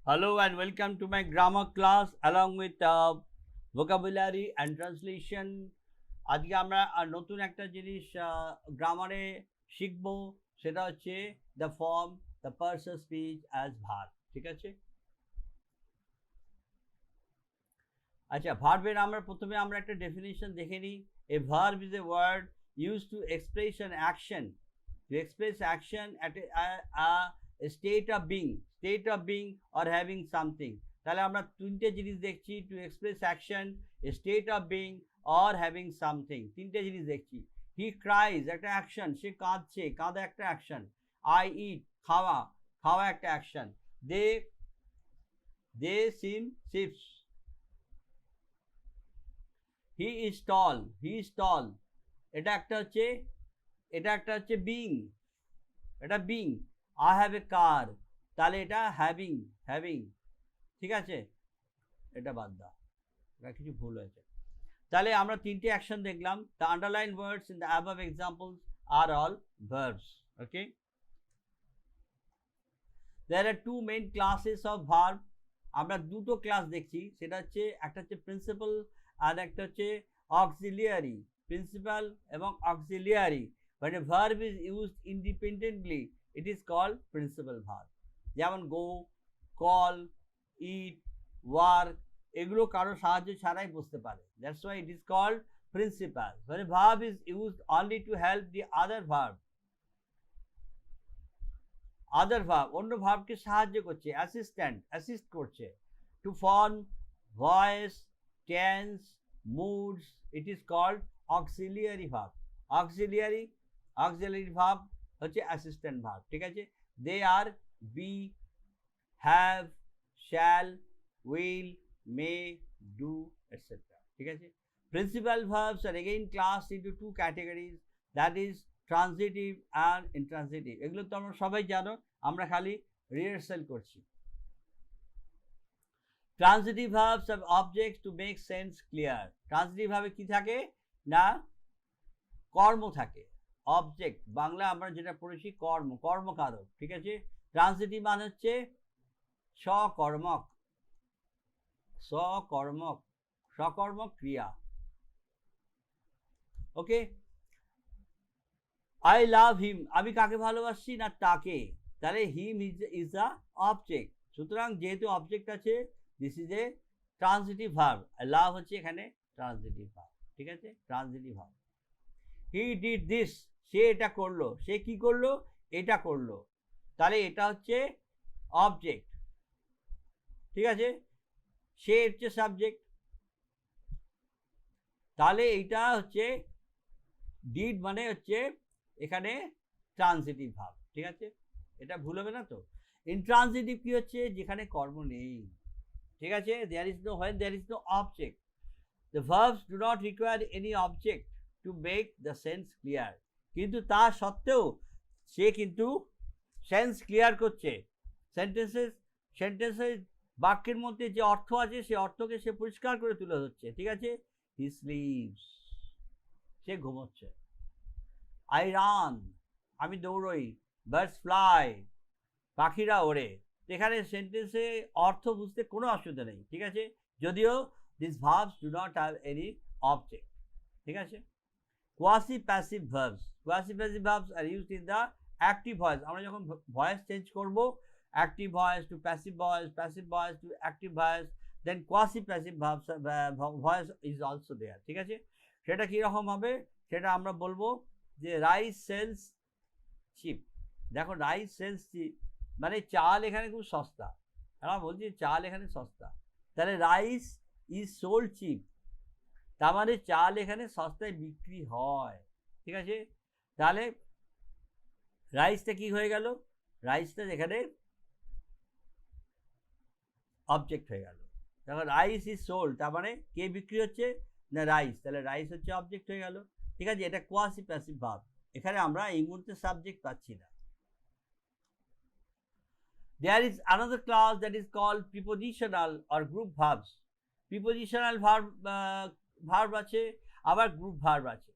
Hello and welcome to my grammar class along with vocabulary and translation. আজকে আমরা নতুন একটা জিনিস গ্রামারে শিখব, সেটা হচ্ছে the form the person speech as verb. ঠিক আছে, আচ্ছা ভার্বের প্রথমে আমরা একটা ডেফিনিশন দেখে নিই। A verb is a word use to express an action, to express action at a state of being or having something. তাহলে আমরা তিনটে জিনিস দেখছি, to express action, a state of being or having something, তিনটে জিনিস দেখছি। হি cries একটা action, সে কাঁদছে, কাঁদা একটা অ্যাকশন। আই ইট খাওয়া, খাওয়া একটা action. They ships. He is tall, এটা একটা হচ্ছে বিং, এটা being. I have a car, তাহলে এটা হ্যাভিং। ঠিক আছে, এটা বাদ দাও, এটা কিছু ভুল হয়েছে। তাহলে আমরা তিনটে অ্যাকশন দেখলাম। The underline words in the above examples are all verbs. Okay, there are two main classes of verb. আমরা দুটো ক্লাস দেখছি, সেটা হচ্ছে একটা হচ্ছে প্রিন্সিপাল আর একটা হচ্ছে অক্সিলিয়ারি। প্রিন্সিপাল এবং auxiliary. When a verb is used independently, it is called principal verb. যেমন go, call, eat, work, এগুলো কারো সাহায্য ছাড়াই বসতে পারে। That's why it is called principal. When a verb is used only to help the other verb, অন্য ভার্বকে সাহায্য করছে, অ্যাসিস্ট করছে। To form voice, tense, moods, it is called auxiliary verb. Auxiliary verb হচ্ছে অ্যাসিস্ট্যান্ট ভার্ব। ঠিক আছে, they are, be, have, shall, will, may, do, etcetera. ঠিক আছে, principal verbs are again class into two categories, that is transitive and intransitive. এগুলো তো আমরা সবাই জানো, আমরা খালি রিহার্সাল করছি। Transitive verbs have objects to make sense clear. Transitive ভাবে কি থাকে না, কর্ম থাকে। অবজেক্ট বাংলা আমরা যেটা পড়েছি কর্মকারক। ঠিক আছে, ট্রানজিটিভ মানে হচ্ছে সকর্মক ক্রিয়া। ওকে, আই লাভ হিম, আমি কাকে ভালোবাসি না তাকে, তাহলে হিম ইজ আ অবজেক্ট। সুতরাং যেহেতু অবজেক্ট আছে, this is a transitive verb. Love হচ্ছে এখানে ট্রানজিটিভ ভার্ব। ঠিক আছে, transitive verb. He did this, সে এটা করলো, সে কি করলো, এটা করলো, তাহলে এটা হচ্ছে অবজেক্ট। ঠিক আছে, সে হচ্ছে সাবজেক্ট, তাহলে এইটা হচ্ছে ডিড মানে হচ্ছে এখানে ট্রানজিটিভ ভার্ব। ঠিক আছে, এটা ভুল হবে না তো। ইনট্রানজিটিভ কি হচ্ছে, যেখানে কর্ম নেই। ঠিক আছে, when there is no object, the verbs do not require any object to make the sense clear. কিন্তু তা সত্ত্বেও সে কিন্তু সেন্স ক্লিয়ার করছে। সেন্টেন্সের বাক্যের মধ্যে যে অর্থ আছে, সে অর্থকে সে পরিষ্কার করে তুলে ধরছে। ঠিক আছে, হি স্লিপস, সে ঘুমোচ্ছে। আই রান, আমি দৌড়ই। বার্ডস ফ্লাই, পাখিরা ওড়ে। এখানে সেন্টেন্সে অর্থ বুঝতে কোনো অসুবিধা নেই। ঠিক আছে, যদিও this verbs do not have any object. ঠিক আছে, quasi-passive verbs are used in the active voice. আমরা যখন ভয়েস চেঞ্জ করব, active voice to passive voice to active voice, then quasi-passive voice is also there. ঠিক আছে, সেটা কীরকম হবে, সেটা আমরা বলবো যে রাইস সেলস চিপ। দেখো, রাইস সেলস চিপ মানে চাল এখানে খুব সস্তা। আমরা বলছি চাল এখানে সস্তা, তাহলে রাইস ইজ সোল্ড চিপ, তার মানে চাল এখানে সস্তায় বিক্রি হয়। ঠিক আছে, তাহলে রাইসটা কি হয়ে গেল, রাইসটা এখানে অবজেক্ট হয়ে গেল। দেখো, রাইস ইজ সোল্ড, তার মানে কে বিক্রি হচ্ছে না, রাইস, তাহলে রাইস হচ্ছে অবজেক্ট হয়ে গেল। ঠিক আছে, এটা কোয়াসি প্যাসিভ ভার্ব। এখানে আমরা এই মুহূর্তে সাবজেক্ট পাচ্ছি না। There is another class that is called prepositional or group verbs. Prepositional verb আছে, আবার গ্রুপ ভার্ব আছে।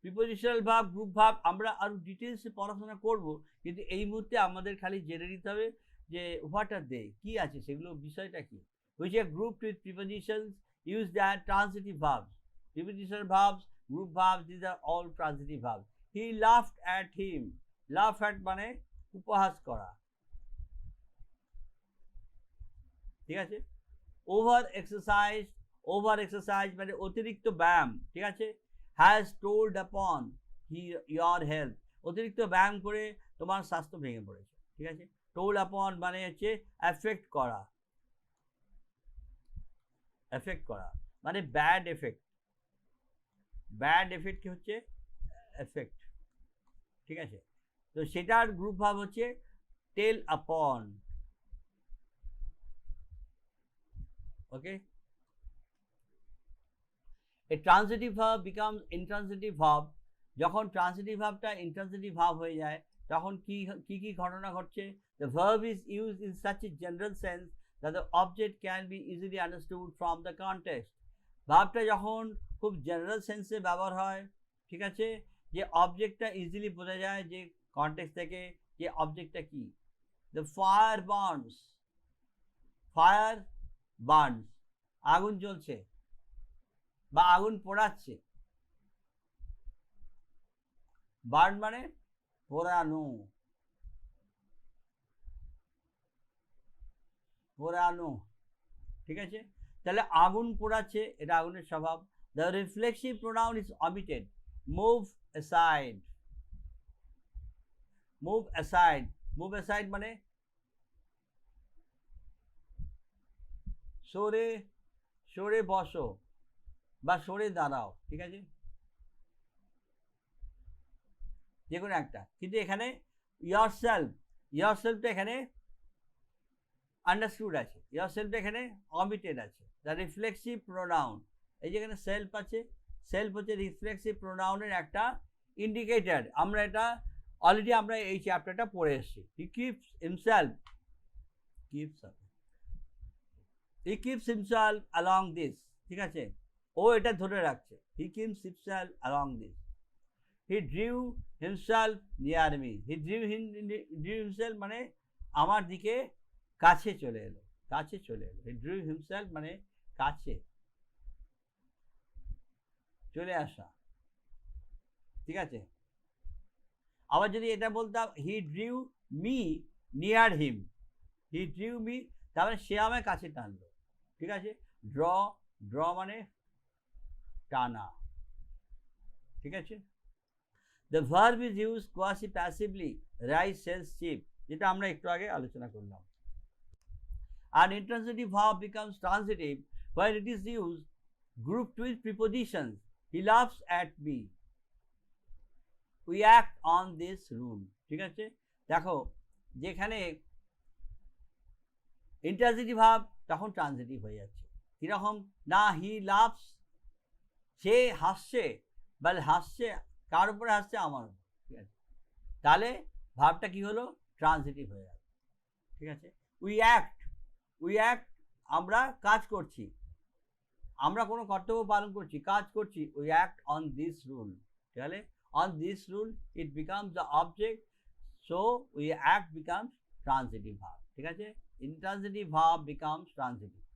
প্রিপোজিশনাল ভার্ব, গ্রুপ ভার্ব আমরা আরো ডিটেইলসে পড়াশোনা করব, কিন্তু এই মুহূর্তে আমাদের খালি জেনে নিতে হবে যে হোয়াট আর দে, কি আছে সেগুলো, বিষয়টা কি, which are grouped with prepositions used as transitive verbs. Prepositional verbs, group verbs, these are all transitive verbs. He laughed at him. Laugh at মানে উপহাস করা, ঠিক আছে। ওভার এক্সারসাইজ মানে অতিরিক্ত ব্যায়াম, ঠিক আছে। হ্যাজ টোল্ড আপন ইয়োর হেলথ, অতিরিক্ত ব্যায়াম করে তোমার স্বাস্থ্য ভেঙে পড়েছে, ঠিক আছে। টোল্ড আপন মানে হচ্ছে এফেক্ট করা মানে ব্যাড এফেক্ট কি হচ্ছে এফেক্ট, ঠিক আছে। তো সেটার গ্রুপ ভাব হচ্ছে টেল আপন, ওকে। A transitive verb becomes intransitive verb. যখন ট্রান্সিটিভ ভার্বটা ইন্ট্রান্সিটিভ ভার্ব হয়ে যায় তখন কি ঘটনা ঘটছে? The verb is used in such a general sense that the object can be easily understood from the context. ভার্বটা যখন খুব জেনারেল সেন্সে ব্যবহার হয়, ঠিক আছে, যে অবজেক্টটা ইজিলি বোঝা যায় যে কনটেক্সট থেকে যে অবজেক্টটা কি। The fire burns, আগুন জ্বলছে বা আগুন পোড়াচ্ছে। বার্ন মানে পোড়ানো, ঠিক আছে। তাহলে আগুন পোড়াচ্ছে, এটা আগুনের স্বভাব। The reflexive pronoun is omitted, move aside মানে সরে বসো বা সরে দাঁড়াও, ঠিক আছে, যে কোনো একটা। কিন্তু এখানে ইয়ারসেলফটা এখানে আন্ডারস্টুড আছে, ইয়ারসেলফটা এখানে অমিটেড আছে। দ্য রিফ্লেক্সিভ প্রোনাউন, এই যেখানে সেলফ আছে, সেলফ হচ্ছে রিফ্লেক্সিভ প্রোনাউনের একটা ইন্ডিকেটর। আমরা এটা অলরেডি আমরা এই চ্যাপ্টারটা পড়ে এসেছি। He keeps himself along this, ঠিক আছে, ও এটা ধরে রাখছে। He keeps himself along this. He drew himself near me. He drew himself মানে আমার দিকে কাছে চলে এলো। He drew himself মানে কাছে চলে আসা, ঠিক আছে। আবার যদি এটা বলতাম he drew me near him, তার মানে সে আমায় কাছে টানলো, ঠিক আছে। ড্র মানে টানা, ঠিক আছে। The verb is used quasi-passively, rise, sells, cheap, যেটা আমরা একটু আগে আলোচনা করলাম। An intransitive verb becomes transitive when it is used grouped with prepositions. He laughs at me. We act on this rule, ঠিক আছে। দেখো যেখানে ইন্ট্রান্সিটিভ ভার্ব তখন ট্রান্সিটিভ হয়ে যাচ্ছে। কিরকম না, হি লাভস, সে হাসছে, বা হাসছে কার উপরে হাসছে? আমার উপর, ঠিক আছে। তাহলে ভার্বটা কি হলো? ট্রান্সিটিভ হয়ে যাবে, ঠিক আছে। উই অ্যাক্ট আমরা কাজ করছি, আমরা কোনো কর্তব্য পালন করছি, কাজ করছি। We act on this rule, তাহলে on this rule it becomes the object, so we act becomes transitive verb, ঠিক আছে। Intransitive verb becomes transitive.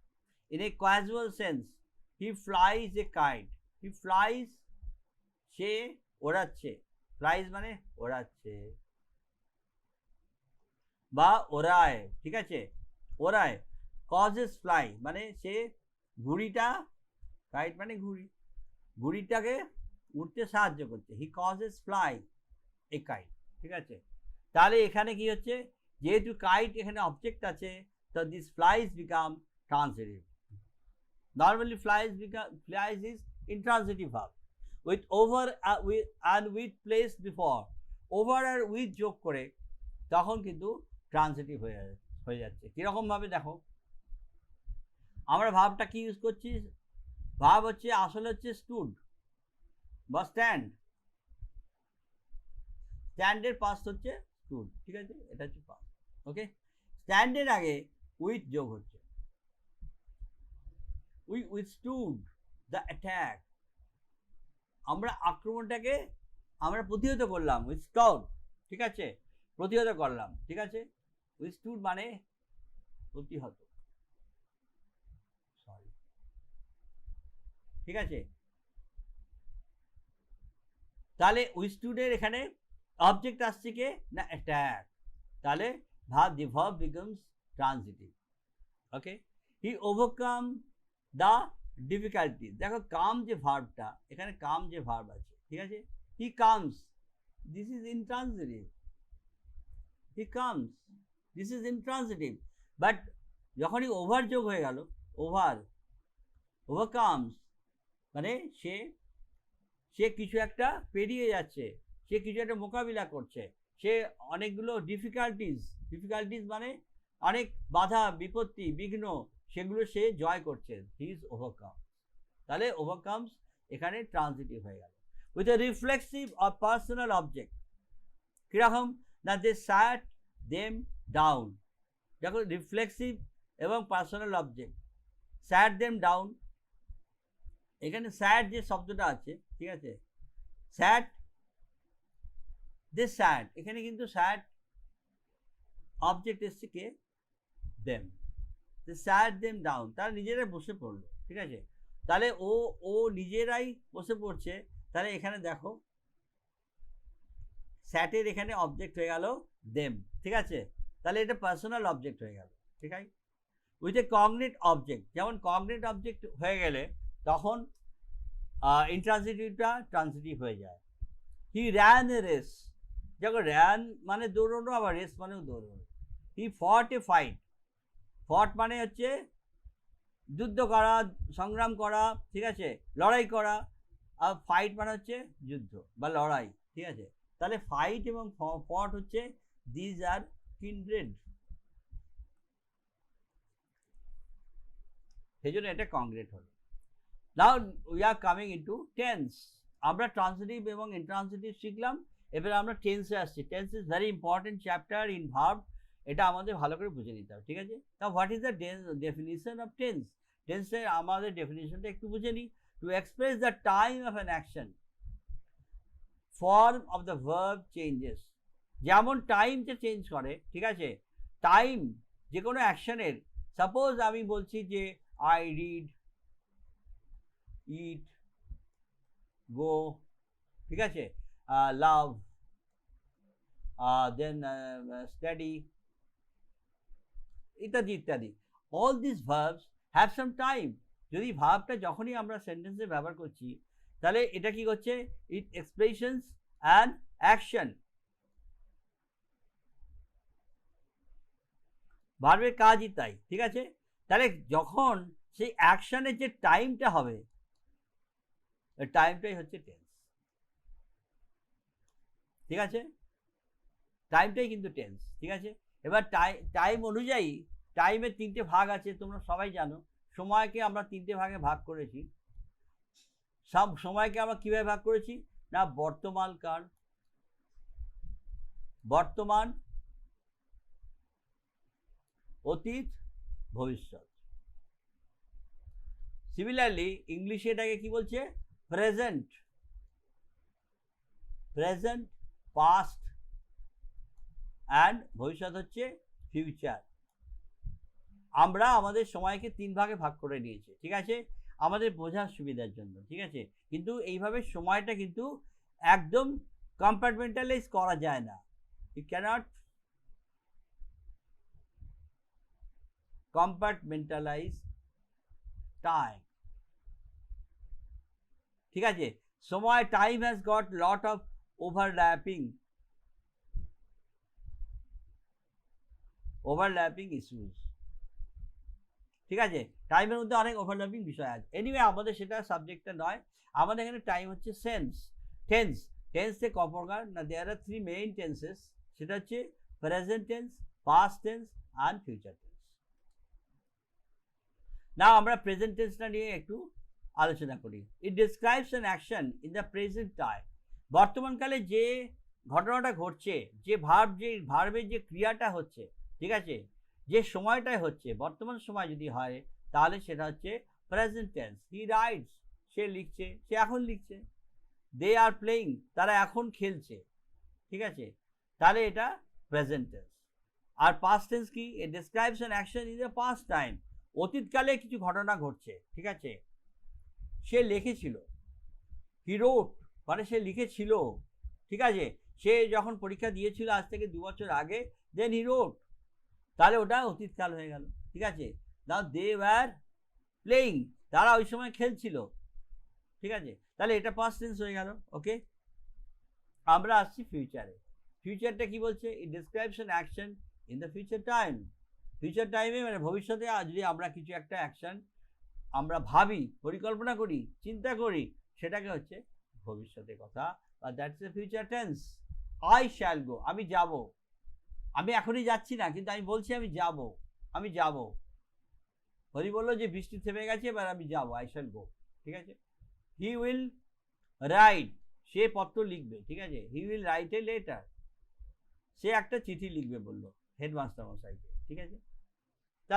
In a casual sense, he flies a kite. He flies, say ওড়াচ্ছে, flies মানে ওড়াচ্ছে বা ওড়ায়, ঠিক আছে, ওড়ায়। causes fly মানে সে ঘুড়িটা, kite মানে ঘুড়িটাকে উঠতে সাহায্য করছে। he causes fly a kite, ঠিক আছে। তাহলে এখানে কি হচ্ছে, যেহেতু কাইট এখানে অবজেক্ট আছে, তো this flies become transitive. Normally flies is intransitive verb with over with place before, over আর উইথ যোগ করে তখন কিন্তু ট্রান্সিটিভ হয়ে যাচ্ছে। কিরকম ভাবে দেখো, আমরা ভার্বটা কি ইউজ করছি? ভার্ব হচ্ছে আসলে হচ্ছে স্টুড বা স্ট্যান্ডের পাস্ট হচ্ছে স্টুড, ঠিক আছে, এটা হচ্ছে পাস্ট, ওকে। স্ট্যান্ডের আগে উইথ যোগ হচ্ছে। উই উইথস্টুড দ্য অ্যাটাক, আমরা আক্রমণটাকে আমরা প্রতিহত করলাম, উইথস্টড, ঠিক আছে, প্রতিহত করলাম, ঠিক আছে। উইথস্টুড মানে প্রতিহত, সরি, ঠিক আছে। তাহলে উইথস্টুডের এখানে অবজেক্ট আসছে কে না অ্যাটাক, তাহলে the verb becomes transitive. Okay, he overcome the difficulties. দেখো কাম যে ভার্বটা, এখানে কাম যে ভার্ব আছে, ঠিক আছে, he comes, this is intransitive, he comes, this is intransitive. But যখনই ওভার যোগ হয়ে গেল, ওভারকামস মানে সে কিছু একটা পেরিয়ে যাচ্ছে, সে কিছু একটা মোকাবিলা করছে, সে অনেকগুলো ডিফিকাল্টিজ মানে অনেক বাধা বিপত্তি বিঘ্ন, সেগুলো সে জয় করছে, হি ইজ ওভারকাম। তাহলে ওভারকামস এখানে ট্রান্সিটিভ হয়ে গেল। With a reflexive or personal object, কিরকম না দে স্যাট দেম ডাউন। দেখো রিফ্লেক্সিভ এবং পার্সোনাল অবজেক্ট, স্যাট দেম ডাউন, এখানে স্যাট যে শব্দটা আছে, ঠিক আছে, স্যাট দিস স্যাট, এখানে কিন্তু স্যাট অবজেক্ট এসছে কে দেম, স্যাট দেম ডাউন, তারা নিজেরাই বসে পড়লো, ঠিক আছে। তাহলে ও নিজেরাই বসে পড়ছে, তাহলে এখানে দেখো স্যাটের এখানে অবজেক্ট হয়ে গেল দেম, ঠিক আছে, তাহলে এটা পার্সোনাল অবজেক্ট হয়ে গেল, ঠিক আছে। উইথ এ কগনেট অবজেক্ট, যেমন কগনেট অবজেক্ট হয়ে গেলে তখন ইন্ট্রান্সিটিভটা ট্রান্সিটিভ হয়ে যায়। হি র্যান এ রেস, দেখো র্যান মানে দৌড়ানো, আবার রেস মানেও দৌড়ানো। হি ফট এ ফাইট, ফট মানে হচ্ছে যুদ্ধ করা, সংগ্রাম করা, ঠিক আছে, লড়াই করা, আর ফাইট মানে হচ্ছে যুদ্ধ বা লড়াই, ঠিক আছে। তাহলে ফাইট এবং ফট হচ্ছে দিজ আর কিনড্রেড, সেই জন্য এটা কংগ্রেট হলো। Now we are coming into tense. আমরা ট্রান্সিটিভ এবং ইন্ট্রান্সিটিভ শিখলাম, এবার আমরা টেন্সে আসছি। Tense is very important chapter in verb, এটা আমাদের ভালো করে বুঝে নিতে হবে, ঠিক আছে। তা what is the definition of tense? টেন্সের আমাদের ডেফিনিশনটা একটু বুঝে নিই। To express the time of an action, form of the verb changes, যেমন টাইমটা চেঞ্জ করে, ঠিক আছে, টাইম যে কোনো অ্যাকশনের, সাপোজ আমি বলছি যে আই রিড, ইট, গো, ঠিক আছে, লাভ, দেন স্টাডি, ইত্যাদি ইত্যাদি। All this verbs have some time. যদি ভার্বটা যখনই আমরা সেন্টেন্সে ব্যবহার করছি, তাহলে এটা কি করছে? ইট এক্সপ্রেশনস অ্যান্ড অ্যাকশন, ভার্বের কাজই তাই, ঠিক আছে। তাহলে যখন সেই অ্যাকশনের যে টাইমটা হবে, টাইমটাই হচ্ছে টেন্স, ঠিক আছে, টাইমটাই কিন্তু টেন্স, ঠিক আছে। এবার টাইম অনুযায়ী, টাইমের তিনটে ভাগ আছে, তোমরা সবাই জানো। সময়কে আমরা তিনটে ভাগে ভাগ করেছি। সব সময়কে আমরা কিভাবে ভাগ করেছি না, বর্তমান কাল, বর্তমান, অতীত, ভবিষ্যৎ। সিমিলারলি ইংলিশে এটাকে কি বলছে? প্রেজেন্ট, প্রেজেন্ট, পাস্ট অ্যান্ড ভবিষ্যৎ হচ্ছে ফিউচার। আমরা আমাদের সময়কে তিন ভাগে ভাগ করে নিয়েছি, ঠিক আছে, আমাদের বোঝার সুবিধার জন্য, ঠিক আছে। কিন্তু এইভাবে সময়টা কিন্তু একদম কম্পার্টমেন্টালাইজ করা যায় না। ইউ ক্যানট কম্পার্টমেন্টালাইজ টাইম, ঠিক আছে। সময়, time has got lot of overlapping issues, ঠিক আছে, টাইমের মধ্যে অনেক ওভারল্যাপিং বিষয় আছে। এনিওয়ে আমাদের সেটা সাবজেক্টটা নয়, আমাদের এখানে টাইম হচ্ছে টেন্স। টেন্সে ক প্রকার না, there are three main tenses, সেটা হচ্ছে present tense, past tense and future tense. না আমরা প্রেজেন্ট টেন্সটা নিয়ে একটু আলোচনা করি। It describes an action in the present time. বর্তমানকালে যে ঘটনাটা ঘটছে, যে ভার্বের যে ক্রিয়াটা হচ্ছে, ঠিক আছে, যে সময়টাই হচ্ছে, বর্তমান সময় যদি হয়, তাহলে সেটা হচ্ছে প্রেজেন্ট টেন্স। হি রাইটস, সে লিখছে, সে এখন লিখছে। দে আর প্লেয়িং, তারা এখন খেলছে, ঠিক আছে, তাহলে এটা প্রেজেন্ট টেন্স। আর পাস্ট টেন্স কি? It describes an action in the past time. অতীতকালে কিছু ঘটনা ঘটছে, ঠিক আছে? সে লিখেছিল, হি রোট মানে সে লিখেছিল, ঠিক আছে? সে যখন পরীক্ষা দিয়েছিল আজ থেকে 2 বছর আগে, দেন হি রোট, তাহলে ওটা অতীতকাল হয়ে গেল, ঠিক আছে? নাও দে ওয়্যার প্লেয়িং, তারা ওই সময় খেলছিল, ঠিক আছে? তাহলে এটা পাস্ট টেন্স হয়ে গেল। ওকে, আমরা আসছি ফিউচারে। ফিউচারটা কি বলছে? It describes an action in the future time. Future টাইমে মানে ভবিষ্যতে যদি আমরা কিছু একটা অ্যাকশন আমরা ভাবি, পরিকল্পনা করি, চিন্তা করি, সেটাকে হচ্ছে ভবিষ্যতের কথা, বা that's a future tense. I shall go, আমি যাব, আমি এখনই যাচ্ছি না, কিন্তু আমি বলছি আমি যাব, আমি যাব। হরি বললো যে বৃষ্টি থেমে গেছে, এবার আমি যাব, আই শ্যাল গো, ঠিক আছে? হি উইল রাইট, সে পত্র লিখবে, ঠিক আছে? He will write a letter, সে একটা চিঠি লিখবে বললো হেডমাস্টার মশাইকে, ঠিক আছে? তা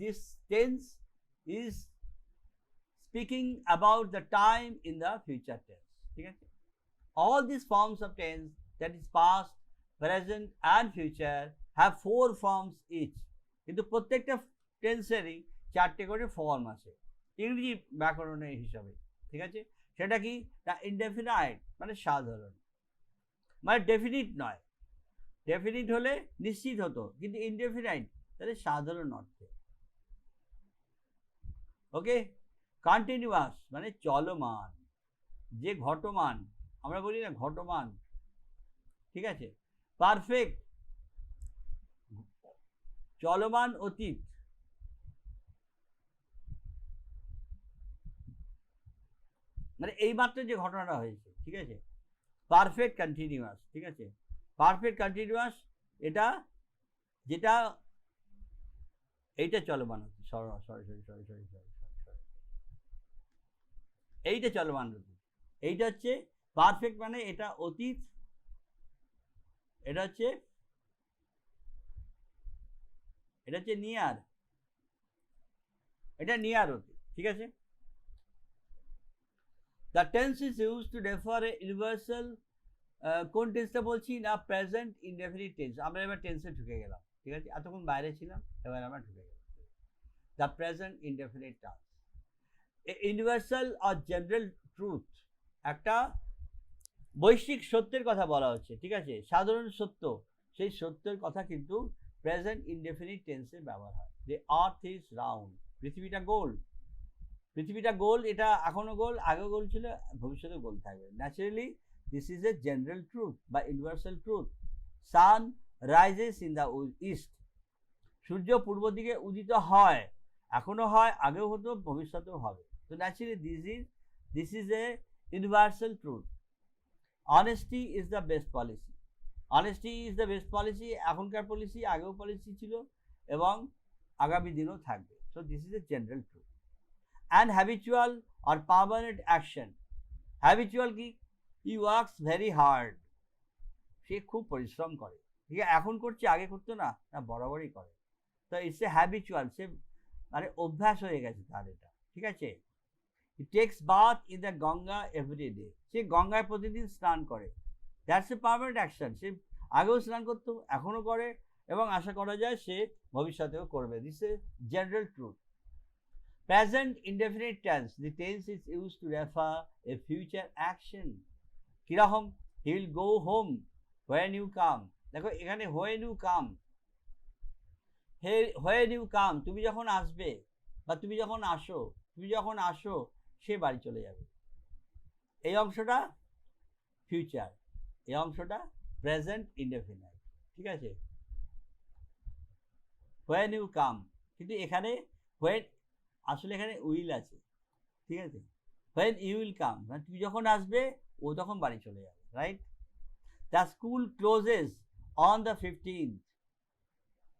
this tense is speaking about the time in the future tense, ঠিক আছে? All these forms of tense, that is past, present and future, have 4 forms each. কিন্তু প্রত্যেকটা টেন্সেরই 4টে করে ফর্ম আছে ইংরেজি ব্যাকরণের হিসাবে, ঠিক আছে? সেটা কি? না ইনডেফিনাইট মানে সাধারণ, মানে ডেফিনিট নয়। ডেফিনিট হলে নিশ্চিত হতো, কিন্তু ইনডেফিনাইট তাহলে সাধারণ অর্থে। ওকে, কন্টিনিউয়াস মানে চলমান, যে ঘটমান, আমরা বলি না ঘটমান, ঠিক আছে? পারফেক্ট চলমান অতীত, মানে এইমাত্র যে ঘটনাটা হয়েছে, ঠিক আছে? পারফেক্ট কন্টিনিউয়াস, ঠিক আছে? পারফেক্ট কন্টিনিউয়াস এটা যেটা এইটা চলমান অতীত, এইটা চলমান অতীত, এইটা হচ্ছে পারফেক্ট মানে এটা অতীত, এটা হচ্ছে নিয়ার, এটা নিয়ার অতীত, ঠিক আছে? The tense is used to refer a universal কোন টেন্সটা বলছি না? Present indefinite tense. আমরা এবার টেন্সে ঢুকে গেলাম, ঠিক আছে? এতক্ষণ বাইরে ছিলাম, এবার আমরা ঢুকে গেলাম। The present indefinite tense, universal আর জেনারেল ট্রুথ, একটা বৈশ্বিক সত্যের কথা বলা হচ্ছে, ঠিক আছে? সাধারণ সত্য, সেই সত্যের কথা কিন্তু প্রেজেন্ট ইনডেফিনিট টেন্সে ব্যবহার হয়। দি আর্থ ইজ রাউন্ড, পৃথিবীটা গোল, পৃথিবীটা গোল, এটা এখনো গোল, আগেও গোল ছিল, ভবিষ্যতে গোল থাকবে। Naturally this is a general truth বা universal truth. Sun rises in the east, সূর্য পূর্ব দিকে উদিত হয়, এখনো হয়, আগেও হতো, ভবিষ্যতেও হবে। তো naturally this is a universal truth. Honesty is the best policy, honesty is the best policy, এখনকার পলিসি, আগেও পলিসি ছিল এবং আগামী দিনও থাকবে। So this is a general truth. And habitual আর পার্মানেন্ট অ্যাকশন, হ্যাবিচুয়াল কি? হি ওয়ার্কস ভেরি হার্ড, সে খুব পরিশ্রম করে, ঠিক আছে? এখন করছে, আগে করতো না, না বরাবরই করে। তো ইটস এ হ্যাবিচুয়াল, সে মানে অভ্যাস হয়ে গেছে তার এটা, ঠিক আছে? He takes bath in the Ganga every day, সে গঙ্গায় প্রতিদিন স্নান করে, দ্যাটস এ পার্মানেন্ট অ্যাকশন। সে আগেও স্নান করতো, এখনও করে, এবং আশা করা যায় সে ভবিষ্যতেও করবে। This a general truth. Present indefinite tense, the tense is use to refer a future action. কিরকম? He will go home when you come, দেখো এখানে when you come, when you come তুমি যখন আসবে, বা তুমি যখন আসো, তুমি যখন আসো সে বাড়ি চলে যাবে। এই অংশটা ফিউচার, এই অংশটা প্রেজেন্ট ইনডেফিনাইট, ঠিক আছে? হোয়েন ইউ কাম, কিন্তু এখানে হোয়েন, আসলে এখানে উইল আছে, ঠিক আছে? হোয়েন ইউ উইল কাম মানে তুমি যখন আসবে, ও তখন বাড়ি চলে যাবে, right? The school clauses on the 15th,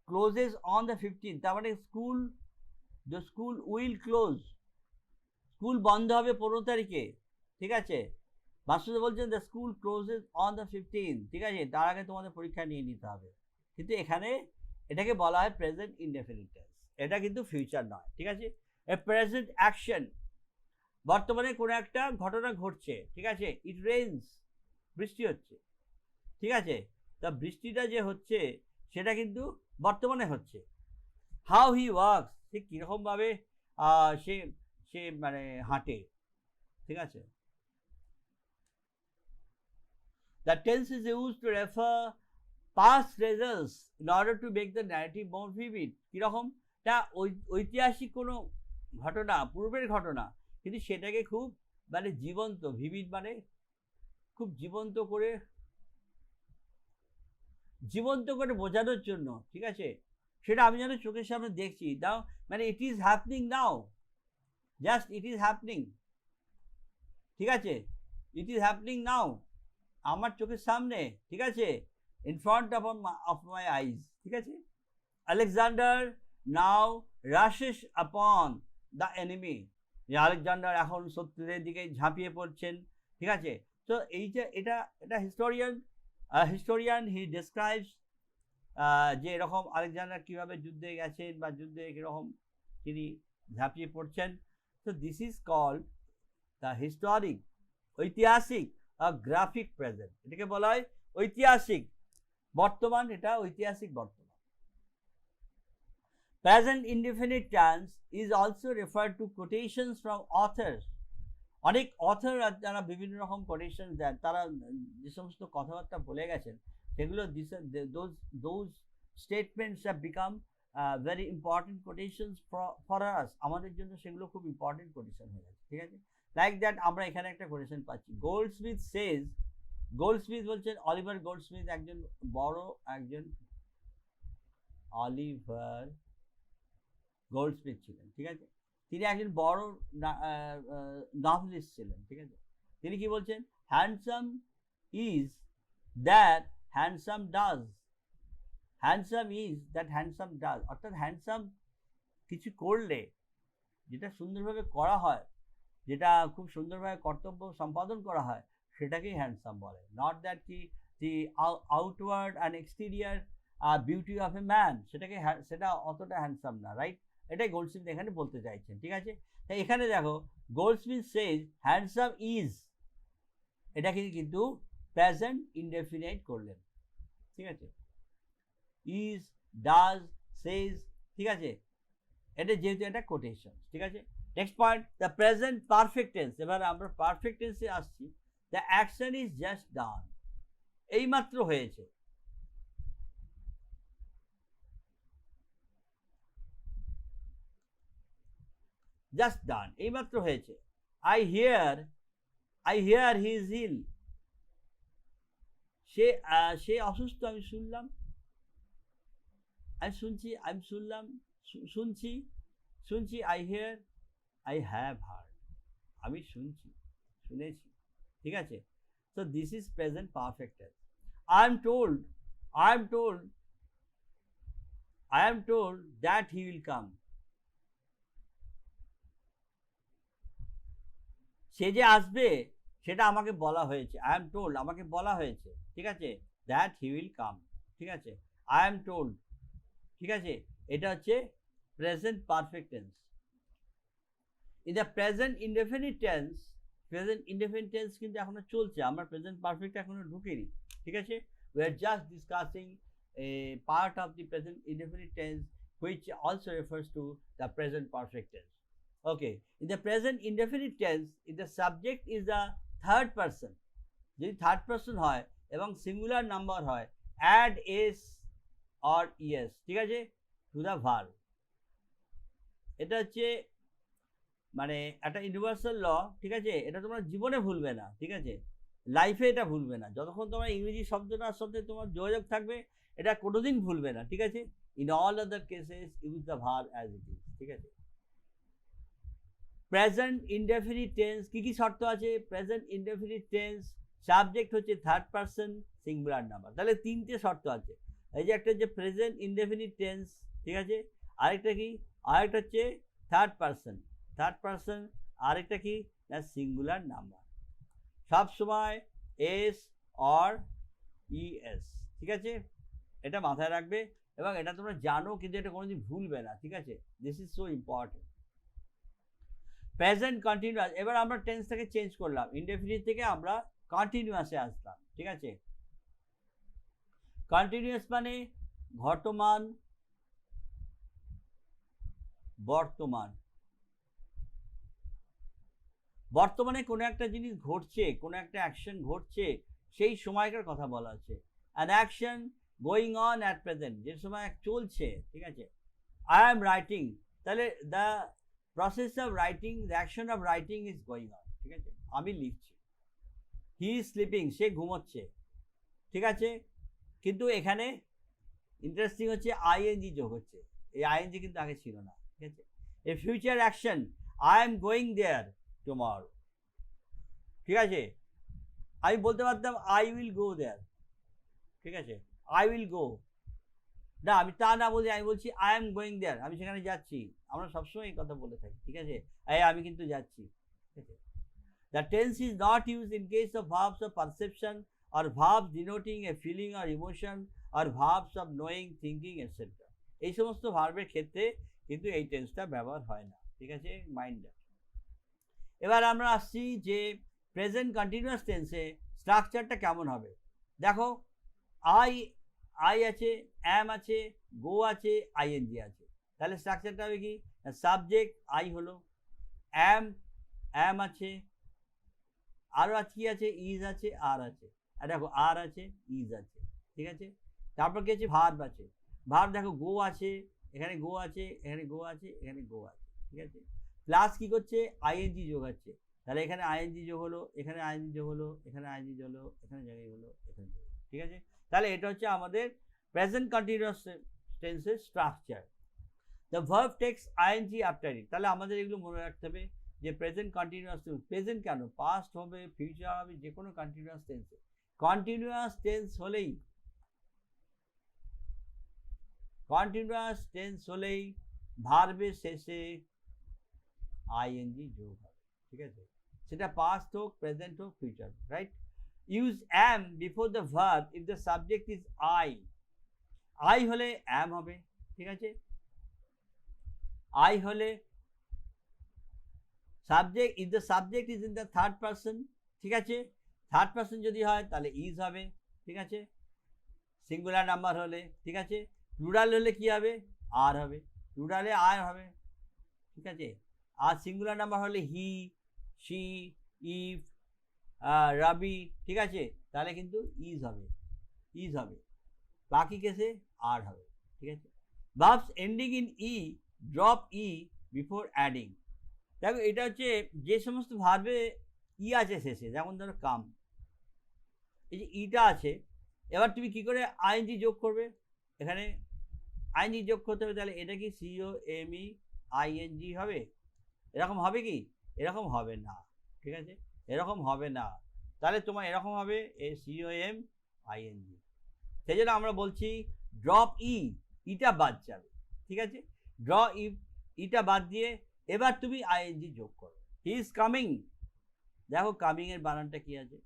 clauses on the 15th, তার মানে school, the school will close, school বন্ধ হবে 15 তারিখে, ঠিক আছে? মাস্টার বলছেন the school clauses on the 15th, ঠিক আছে? তার আগে তোমাদের পরীক্ষা নিয়ে নিতে হবে। কিন্তু এখানে এটাকে বলা হয় প্রেজেন্ট ইনডেফিনিট টেন্স, এটা কিন্তু ফিউচার নয়, ঠিক আছে? এ প্রেজেন্ট অ্যাকশন, বর্তমানে কোনো একটা ঘটনা ঘটছে, ঠিক আছে? ইট রেইনস, বৃষ্টি হচ্ছে, ঠিক আছে? তা বৃষ্টিটা যে হচ্ছে সেটা কিন্তু বর্তমানে হচ্ছে। হাউ হি ওয়ার্কস, সে কীরকমভাবে সে সে মানে হাঁটে, ঠিক আছে। The tense is use to refer past results in order to make the narrative more vivid. কীরকম, তা ঐতিহাসিক কোনো ঘটনা, পূর্বের ঘটনা, কিন্তু সেটাকে খুব মানে জীবন্ত, ভিভিড মানে খুব জীবন্ত করে বোঝানোর জন্য, ঠিক আছে। সেটা আমি যেন চোখের সামনে দেখছি, দাও মানে it is happening now, just it is happening, ঠিক আছে, ইট ইজ হ্যাপনিং নাও, আমার চোখের সামনে, ঠিক আছে, in front of my eyes, ঠিক আছে। Alexander now রাশেস upon the enemy, যে আলেকজান্ডার এখন শত্রুদের দিকে ঝাঁপিয়ে পড়ছেন, ঠিক আছে। তো এই যে এটা হিস্টোরিয়ান হি ডেসক্রাইবস যে এরকম আলেকজান্ডার কীভাবে যুদ্ধে গেছেন বা যুদ্ধে কীরকম তিনি ঝাঁপিয়ে পড়ছেন। তো this is called the historic, ঐতিহাসিক গ্রাফিক প্রেজেন্ট, এটাকে বলা হয় ঐতিহাসিক বর্তমান, এটা ঐতিহাসিক বর্তমান। Present indefinite tense is also refer to quotations from authors. অনেক অথর যারা বিভিন্ন রকম কোটেশন দেন, তারা যে সমস্ত কথাবার্তা বলে গেছেন সেগুলো those statements have become very important quotations for us, আমাদের জন্য সেগুলো খুব ইম্পর্টেন্ট কোটেশন হয়ে গেছে, ঠিক আছে। লাইক দ্যাট আমরা এখানে একটা কোটেশন পাচ্ছি, গোল্ডস্মিথ সেজ, গোল্ডস্মিথ বলছেন, অলিভার গোল্ডস্মিথ একজন বড় একজন, অলিভার গোল্ডস্মিথ ছিলেন, ঠিক আছে, তিনি একজন বড় নভেলিস্ট ছিলেন, ঠিক আছে। তিনি কি বলছেন, handsome is that handsome does, handsome is that handsome does, অর্থাৎ হ্যান্ডসাম কিছু করলে, যেটা সুন্দরভাবে করা হয়, যেটা খুব সুন্দরভাবে কর্তব্য সম্পাদন করা হয়, সেটাকেই হ্যান্ডসাম বলে, নট দ্যাট কি the outward and exterior beauty of a man, সেটা অতটা হ্যান্ডসাম না, রাইট। এটাই গোল্ডস্মিথ এখানে বলতে চাইছেন, ঠিক আছে। তাই এখানে দেখো গোল্ডস্মিথ সেজ হ্যান্ডসাম ইজ, এটাকে কিন্তু প্রেজেন্ট ইনডেফিনাইট করলেন, ঠিক আছে, ইজ, ডাজ, সেজ, ঠিক আছে, এটা যেহেতু একটা কোটেশন, ঠিক আছে। Next point, the present perfect tense, এবার আমরা পারফেক্ট টেন্সে আসছি। The action is just done, এইমাত্র হয়েছে, জাস্ট ডান, এইমাত্র হয়েছে। I hear he is ill, সে অসুস্থ, আমি শুনলাম, আমি শুনছি, I hear, I have heard, আমি শুনেছি, ঠিক আছে। So this is present perfect tense. I am told that he will come, সে যে আসবে সেটা আমাকে বলা হয়েছে, I am told, আমাকে বলা হয়েছে, ঠিক আছে, that he will come, ঠিক আছে, I am told, ঠিক আছে, এটা হচ্ছে present perfect tense. In the present indefinite tense কিন্তু এখনো চলছে, আমরা প্রেজেন্ট পারফেক্ট এখনো ঢুকিনি, ঠিক আছে। We are just discussing a part of the present indefinite tense which also refers to the present perfect tense. Okay, in the present indefinite tense, if the subject is the third person, যদি third person হয় এবং singular number হয়, add s or es, ঠিক আছে, to the verb। এটা হচ্ছে মানে একটা ইউনিভার্সাল ল, ঠিক আছে, এটা তোমরা জীবনে ভুলবে না, ঠিক আছে, লাইফে এটা ভুলবে না, যতক্ষণ তোমার ইংরেজি শব্দটার সাথে তোমার যোগাযোগ থাকবে, এটা কোনোদিন ভুলবে না, ঠিক আছে। In all other cases use the verb as it is, ঠিক আছে। প্রেজেন্ট ইনডেফিনিট টেন্স কি শর্ত আছে? প্রেজেন্ট ইনডেফিনিট টেন্স সাবজেক্ট হচ্ছে থার্ড পারসন সিঙ্গুলার নাম্বার, তাহলে তিনটে শর্ত আছে। এই যে একটা হচ্ছে প্রেজেন্ট ইনডেফিনিট টেন্স, ঠিক আছে, আরেকটা কি, আরেকটা হচ্ছে থার্ড পারসন, আরেকটা কি না সিঙ্গুলার নাম্বার, সব সময় এস অর ইএস, ঠিক আছে, এটা মাথায় রাখবে এবং এটা তোমরা জানো, কিন্তু এটা কোনোদিন ভুলবে না, ঠিক আছে। This is so important. Present continuous, এবার আমরা টেন্সটাকে চেঞ্জ করলাম, ইনডেফিনিট থেকে আমরা কন্টিনিউয়াসে আসলাম, ঠিক আছে। কন্টিনিউয়াস মানে ঘটমান বর্তমান, বর্তমানে কোনো একটা জিনিস ঘটছে, কোনো একটা অ্যাকশন ঘটছে, সেই সময়কার কথা বলা হচ্ছে। An action going on at present, যে সময় চলছে, ঠিক আছে। আই অ্যাম রাইটিং, তাহলে the process of writing, the action of writing is going on, ঠিক আছে, আমি লিখছি। হি ইজ স্লিপিং, সে ঘুমোচ্ছে, ঠিক আছে। কিন্তু এখানে ইন্টারেস্টিং হচ্ছে আইএনজি যোগ হচ্ছে, এই আইএনজি কিন্তু আগে ছিল না, ঠিক আছে। A future action, I am going there tomorrow, ঠিক আছে। আমি বলতে পারতাম আই উইল গো দেয়ার, ঠিক আছে, আই উইল গো, না আমি তা না বলি, আমি বলছি আই এম গোয়িং দেয়ার, আমি সেখানে যাচ্ছি। আমরা সবসময় এই কথা বলে থাকি, ঠিক আছে, আমি কিন্তু যাচ্ছি, ঠিক আছে। The tense is not use in case of verbs of perception or verbs denoting a feeling or emotion or verbs of knowing, thinking, etc. এই সমস্ত ভার্বের ক্ষেত্রে কিন্তু এই টেন্সটা ব্যবহার হয় না, ঠিক আছে, মাইন্ড রাখ। এবার আমরা আসছি যে প্রেজেন্ট কন্টিনিউয়াস টেন্সে স্ট্রাকচারটা কেমন হবে। দেখো, আই আছে, অ্যাম আছে, গো আছে, আইএনজি আছে, তাহলে স্ট্রাকচারটা হবে কি, সাবজেক্ট আই হলো, অ্যাম আছে, আরও কি আছে, ইজ আছে, আর আছে, আর দেখো আর আছে, ইজ আছে, ঠিক আছে। তারপর কি আছে, ভার্ব আছে, ভার্ব দেখো গো আছে, এখানে গো আছে, এখানে গো আছে, এখানে গো আছে, ঠিক আছে। প্লাস কি করছে, আইএনজি যোগ আছে, তাহলে এখানে আইএনজি যোগ হলো, এখানে আইএনজি যোগ হলো, এখানে আইএনজি যোগ হলো, এখানে জায়গায় হলো, এখানে, ঠিক আছে। তাহলে এটা হচ্ছে আমাদের প্রেজেন্ট কন্টিনিউয়াস টেন্সের structure. The verb takes ING after it, তাহলে আমাদের এগুলো মনে রাখতে হবে যে প্রেজেন্ট কন্টিনিউয়াস, প্রেজেন্ট কেন, পাস্ট হবে, ফিউচার হবে, যে কোনো কন্টিনিউয়াস টেন্সে, কন্টিনিউয়াস টেন্স হলেই, কন্টিনিউয়াস টেন্স হলেই ভার্বের শেষে আইএনজি যোগ হবে, ঠিক আছে, সেটা পাস্ট হোক, প্রেজেন্ট হোক, future, right. Use am before the verb if the subject is I হলে অ্যাম হবে, ঠিক আছে, আই হলে subject, if the subject is in the third person, ঠিক আছে, থার্ড পার্সন যদি হয় তাহলে ইজ হবে, ঠিক আছে, সিঙ্গুলার নাম্বার হলে, ঠিক আছে, প্লুরাল হলে কি হবে, আর হবে, প্লুরালে আর হবে, ঠিক আছে, আর সিঙ্গুলার নাম্বার হলে হি, শি, ইফ, রবি, ঠিক আছে, তাহলে কিন্তু ইজ হবে, ইজ হবে, বাকি কেসে আর হবে, ঠিক আছে। Verbs ending in E drop E before adding, দেখো এটা হচ্ছে যে সমস্ত ভার্বে ই আছে শেষে, যেমন ধরো কাম, এই যে ইটা আছে, এবার তুমি কি করে আইএনজি যোগ করবে, এখানে আইএনজি যোগ করতে হবে, তাহলে এটা কি COME ING হবে, এরকম হবে কি, এরকম হবে না, ঠিক আছে, এরকম হবে না, তাহলে তোমার এরকম হবে COM ING, সেই জন্য আমরা বলছি ড্রপ ইটা বাদ যাবে, ঠিক আছে, ড্র ইটা বাদ দিয়ে এবার তুমি আইএনজি যোগ করো। হি ইজ কামিং, দেখো কামিং এর বানানটা কি আছে,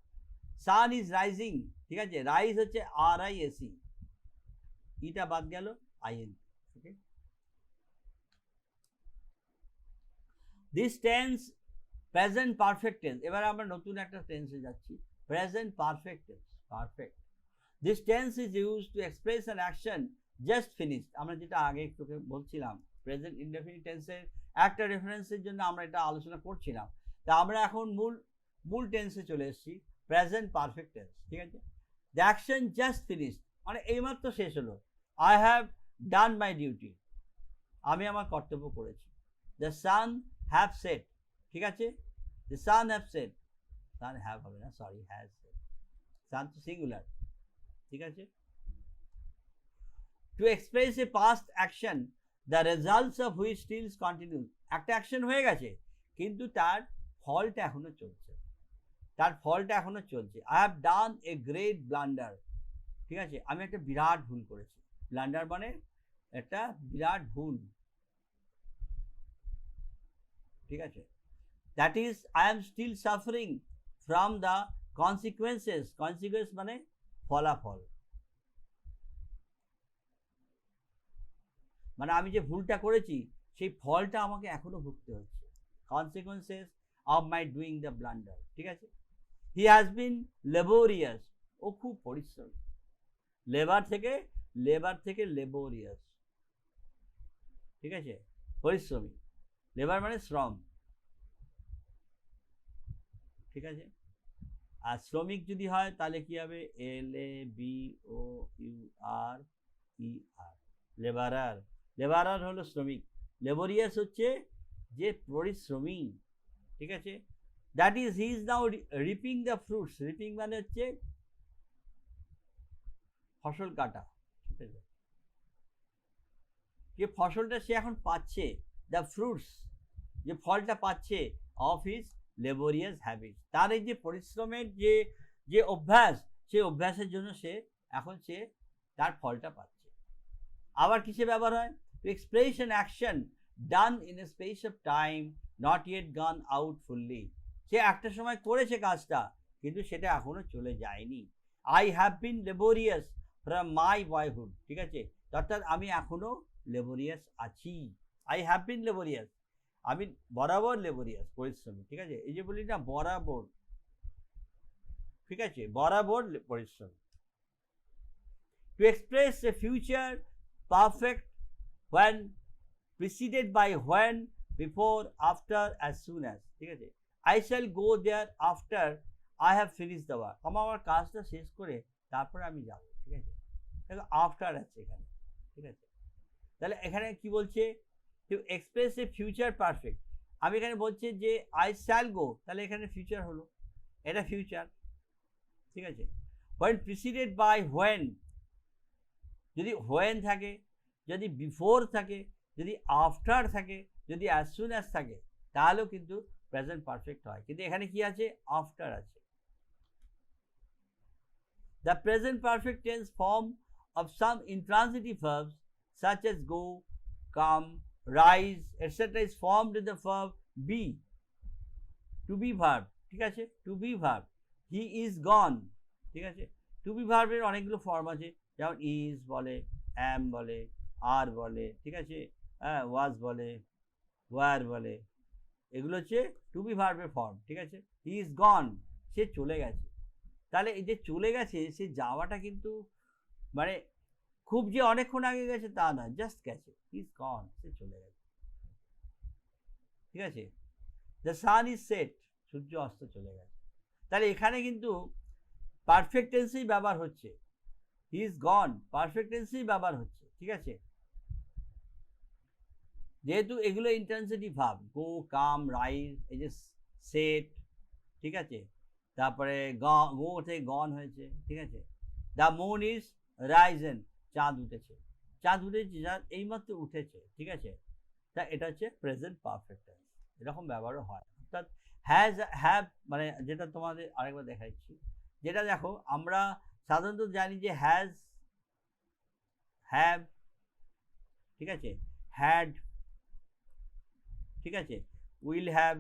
সান ইজ রাইজিং, ঠিক আছে, রাইজ হচ্ছে RISE, ইটা বাদ গেল ING, okay. This tense present perfect tense, এবার আমরা নতুন একটা টেন্সে যাচ্ছি, present perfect tense, perfect. This tense is use to express an action just finished, আমরা যেটা আগে তোকে বলছিলাম প্রেজেন্ট ইনডেফিনিট টেন্সের একটা রেফারেন্সের জন্য আমরা এটা আলোচনা করছিলাম, তা আমরা এখন মূল টেন্সে চলে এসেছি, প্রেজেন্ট পারফেক্ট টেন্স, ঠিক আছে। দ্য অ্যাকশন জাস্ট ফিনিশড মানে এইমাত্র শেষ হলো, I have done my duty, আমি আমার কর্তব্য করেছি। দ্য সান হ্যাভ সেট, ঠিক আছে, the sun have set, sun have হবে না, সরি, হ্যাজ সেট, সান তো সিঙ্গুলার, ঠিক আছে। To express A past action the results of which stills continue, একটা অ্যাকশন হয়ে গেছে কিন্তু তার ফলটা এখনো চলছে, তার ফলটা এখনো চলছে। I have done a great blunder, ঠিক আছে, আমি একটা বিরাট ভুল করেছি, ব্লান্ডার মানে একটা বিরাট ভুল, ঠিক আছে। That is I am still suffering from the consequences, consequence মানে ফলাফল, মানে আমি যে ভুলটা করেছি সেই ফলটা আমাকে এখনো ভুগতে হচ্ছে, consequences of my doing the blunder, ঠিক আছে। হি হ্যাজ বিন লেবোরিয়াস, ও খুব পরিশ্রমী, লেবার থেকে লেবার থেকে লেবোরিয়াস, ঠিক আছে, পরিশ্রমী। লেবার মানে শ্রম, ঠিক আছে। আর শ্রমিক যদি হয় তাহলে কি হবে, LABOUR, লেবারার। লেবারার হলো শ্রমিক, লেবোরিয়াস হচ্ছে যে পরিশ্রমী, ঠিক আছে। That is he is now reaping the fruits. Reaping মানে হচ্ছে ফসল কাটা, ঠিক আছে, যে ফসলটা সে এখন পাচ্ছে, দ্য ফ্রুটস, যে ফলটা পাচ্ছে অফ হিজ লেবোরিয়াস হ্যাবিট, তার এই যে পরিশ্রমের যে যে অভ্যাস, সেই অভ্যাসের জন্য সে এখন সে তার ফলটা পাচ্ছে। আবার কিসে ব্যবহার হয়, to express an action done in a space of time not yet gone out fully. সে একটা সময় করেছে কাজটা, কিন্তু সেটা এখনো চলে যায়নি। I have been laborious from my boyhood, ঠিক আছে, অর্থাৎ আমি এখনো লেবোরিয়াস আছি। আই হ্যাভ বিন লেবোরিয়াস, আমি বরাবর লেবোরিয়াস, পরিশ্রমী, ঠিক আছে। এই যে বলি না বরাবর, ঠিক আছে, বরাবর পরিশ্রম। To express A future perfect when preceded by when, before, after, as soon as, ঠিক আছে। I shall go there after I have finished the work, আমার কাজটা শেষ করে তারপরে আমি যাব, ঠিক আছে। দেখো আফটার আছে এখানে, ঠিক আছে। তাহলে এখানে কি বলছে, to express A future perfect. আমি এখানে বলছি যে আই শ্যাল গো, তাহলে এখানে ফিউচার হলো, এটা ফিউচার, ঠিক আছে। when preceded by when, যদি when থাকে, যদি বিফোর থাকে, যদি আফটার থাকে, যদি অ্যাজ সুন অ্যাজ থাকে, তাহলেও কিন্তু প্রেজেন্ট পারফেক্ট হয়। কিন্তু এখানে কি আছে, আফটার আছে। The present perfect tense form of some intransitive verbs such as go, come, rise, etc. is formed in the verb be, to be verb, ঠিক আছে, to be verb। he is gone, ঠিক আছে। to be verb এর অনেকগুলো form আছে, যেমন is বলে, am বলে, are বলে, ঠিক আছে, was বলে, were বলে, এগুলো হচ্ছে to be verb এর ফর্ম, ঠিক আছে। he is gone, সে চলে গেছে। তাহলে এই যে চলে গেছে, সে যাওয়াটা কিন্তু মানে খুব যে অনেকক্ষণ আগে গেছে তা না, জাস্ট গেছে, হি ইজ গন, সে চলে গেছে, ঠিক আছে। দ্য সান ইজ সেট, সূর্য অস্ত চলে গেছে। তাহলে এখানে কিন্তু পারফেক্ট টেন্সেই ব্যবহার হচ্ছে, হি ইজ গন, পারফেক্ট টেন্সেই ব্যবহার হচ্ছে, ঠিক আছে। যেহেতু এগুলো ইন্ট্রান্সিটিভ ভার্ব, গো, কাম, রাইজ, এই যে সেট, ঠিক আছে, তারপরে গো থেকে গন হয়েছে, ঠিক আছে। দ্য মুন ইজ রাইজেন, চাঁদ উঠেছে, চাঁদ উঠেছে, চাঁদ এইমাত্র উঠেছে, ঠিক আছে। তা এটা হচ্ছে প্রেজেন্ট পারফেক্ট টেন্স, এরকম ব্যবহারও হয়। অর্থাৎ হ্যাজ, হ্যাভ, মানে যেটা তোমাদের আরেকবার দেখাচ্ছি, যেটা দেখো আমরা সাধারণত জানি যে হ্যাজ, হ্যাভ, ঠিক আছে, হ্যাড, ঠিক আছে, will have,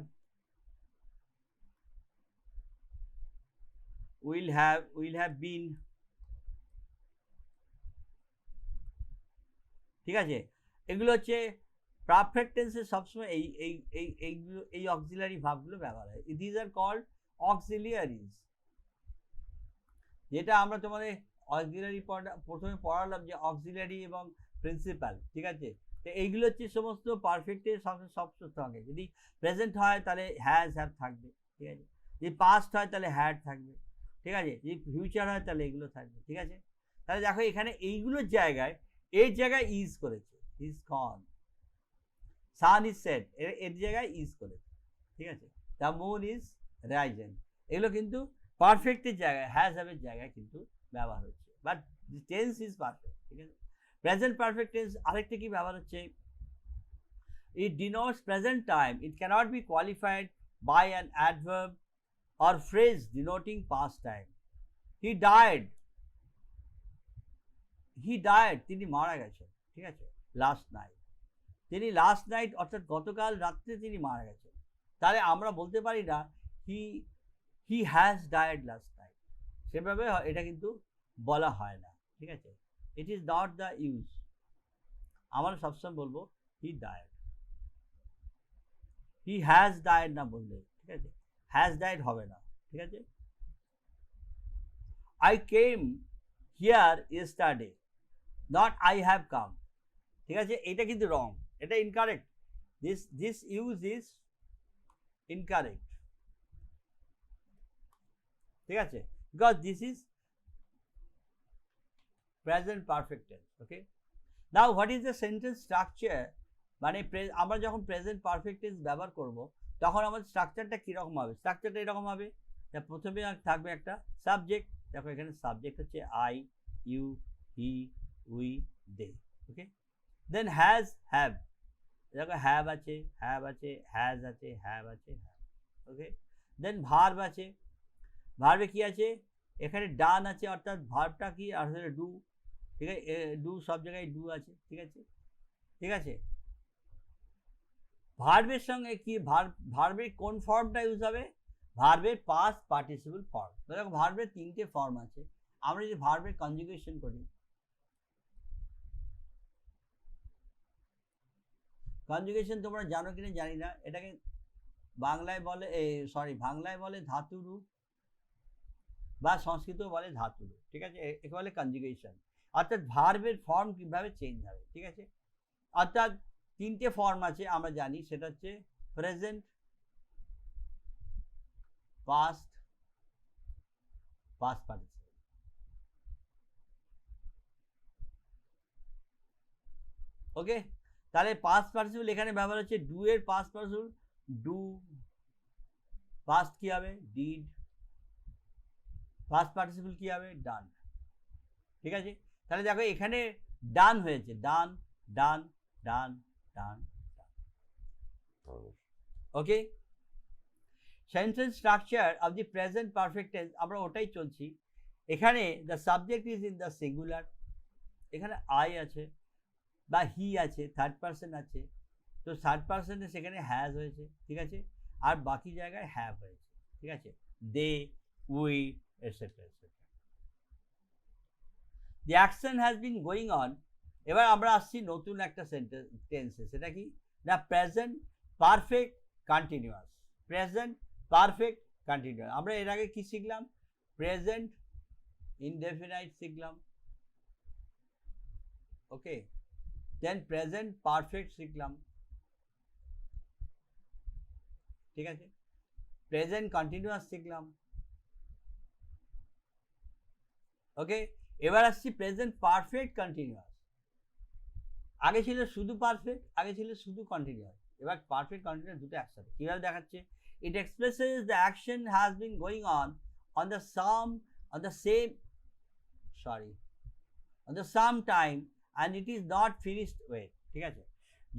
will have been, ঠিক আছে। এগুলো হচ্ছে পারফেক্ট টেন্সে সবসময় এই এই এই এইগুলো, এই অক্সিলারি ভার্বগুলো ব্যবহার হয়। দিস আর কল্ড অক্সিলিয়ারিজ, যেটা আমরা তোমাদের অক্সিলারি প্রথমে পড়ালাম যে অক্সিলারি এবং প্রিন্সিপাল, ঠিক আছে। তো এইগুলো হচ্ছে সমস্ত পারফেক্টের সব থাকে। যদি প্রেজেন্ট হয় তাহলে হ্যাজ, হ্যাভ থাকবে, ঠিক আছে। যদি পাস্ট হয় তাহলে হ্যাড থাকবে, ঠিক আছে। যদি ফিউচার হয় তাহলে এগুলো থাকবে, ঠিক আছে। তাহলে দেখো এখানে এইগুলোর জায়গায়, এই জায়গায় ইজ করেছে, is gone, sun is set, এর জায়গায় ইজ করেছে, ঠিক আছে। দ্য মুন ইজ রাইজেন, এগুলো কিন্তু পারফেক্টের জায়গায়, হ্যাজ হ্যাভের জায়গায় কিন্তু ব্যবহার হচ্ছে, বাট টেন্স ইজ পারফেক্ট, ঠিক আছে। প্রেজেন্ট পারফেক্ট টেন্স আরেকটা কি ব্যবহার হচ্ছে, it denotes present time, it cannot be qualified by an adverb or phrase denoting past time। he died, তিনি মারা গেছেন, ঠিক আছে, লাস্ট নাইট, তিনি লাস্ট নাইট অর্থাৎ গতকাল রাত্রে তিনি মারা গেছেন। তাহলে আমরা বলতে পারি না he has died last night, সেভাবে এটা কিন্তু বলা হয় না, ঠিক আছে। ইট ইজ নট দ্য ইউজ, আমরা সবসময় বলবো he died, he has died না বললে, ঠিক আছে, হ্যাজ ডায়েড হবে না, ঠিক আছে। I came here yesterday, not I have come, ঠিক আছে, এটা কিন্তু রং, এটা incorrect, this use is incorrect, ঠিক আছে, because this is present perfect tense. Okay, now what is the sentence structure, মানে আমরা যখন প্রেজেন্ট পারফেক্ট টেন্স ব্যবহার করব তখন আমাদের স্ট্রাকচারটা কীরকম হবে, স্ট্রাকচারটা এরকম হবে, প্রথমে থাকবে একটা সাবজেক্ট, দেখো এখানে সাবজেক্ট হচ্ছে I, you, he, we, they, okay, then has, have, দেখো হ্যাভ আছে, হ্যাভ আছে, হ্যাজ আছে, হ্যাভ আছে, হ্যাভ, ওকে, দেন ভার্ব আছে, ভার্বে কি আছে, এখানে ডান আছে, অর্থাৎ ভার্বটা কি আসলে ডু, ঠিক আছে, ডু সব জায়গায় ডু আছে, ঠিক আছে, ঠিক আছে, ভার্বের সঙ্গে কি ভার্বের কোন ফর্মটা ইউজ হবে, ভার্বের পাস্ট পার্টিসিপল ফর্ম। দেখো ভার্বের 3টে ফর্ম আছে, আমরা যদি ভার্বের কনজুগেশন করি, কনজুগেশন তোমরা জানো কিনা জানি না, এটাকে বাংলায় বলে বাংলায় বলে ধাতু রূপ বা সংস্কৃত বলে ধাতু রূপ, ঠিক আছে, একে বলে কনজুগেশন, অর্থাৎ ভার্বের ফর্ম কিভাবে চেঞ্জ হবে, ঠিক আছে, অর্থাৎ 3টে ফর্ম আছে আমরা জানি, সেটা হচ্ছে প্রেজেন্ট, পাস্ট, পাস্ট পার্টিসিপল, ওকে, তাহলে পাস্ট পার্টিসিপল এখানে ব্যবহার হচ্ছে ডু এর পাস্ট পার্টিসিপল, ডু, পাস্ট কি হবে ডিড, পাস্ট পার্টিসিপল কি হবে ডান, ঠিক আছে, তাহলে দেখো এখানে ডান হয়েছে, done, done, done, done, okay, sentence structure of the present perfect tense আমরা ওটাই চলছি, এখানে the subject is in the singular, এখানে আই আছে বা হি আছে, থার্ড পার্সন আছে, তো থার্ড পার্সনে সেখানে হ্যাজ হয়েছে, ঠিক আছে, আর বাকি জায়গায় হ্যাভ হয়েছে, ঠিক আছে, they, we, et cetera et cetera. The action has been going on, এবার আমরা আসছি নতুন একটা টেন্সে, সেটা কি না present perfect continuous, present perfect continuous, আমরা এর আগে কি শিখলাম, প্রেজেন্ট ইনডেফিনাইট শিখলাম, ওকে, দেন প্রেজেন্ট পারফেক্ট শিখলাম, ঠিক আছে, প্রেজেন্ট কন্টিনিউয়াস শিখলাম, ওকে, এবার আসছি প্রেজেন্ট পারফেক্ট কন্টিনিউয়াস, আগে ছিল শুধু পারফেক্ট, আগে ছিল শুধু কন্টিনিউয়াস, এবার পারফেক্ট কন্টিনিউয়াস দুটো একসাথে, কিভাবে দেখাচ্ছে, it expresses the action has been going on the some time and it is not finished yet, ঠিক আছে,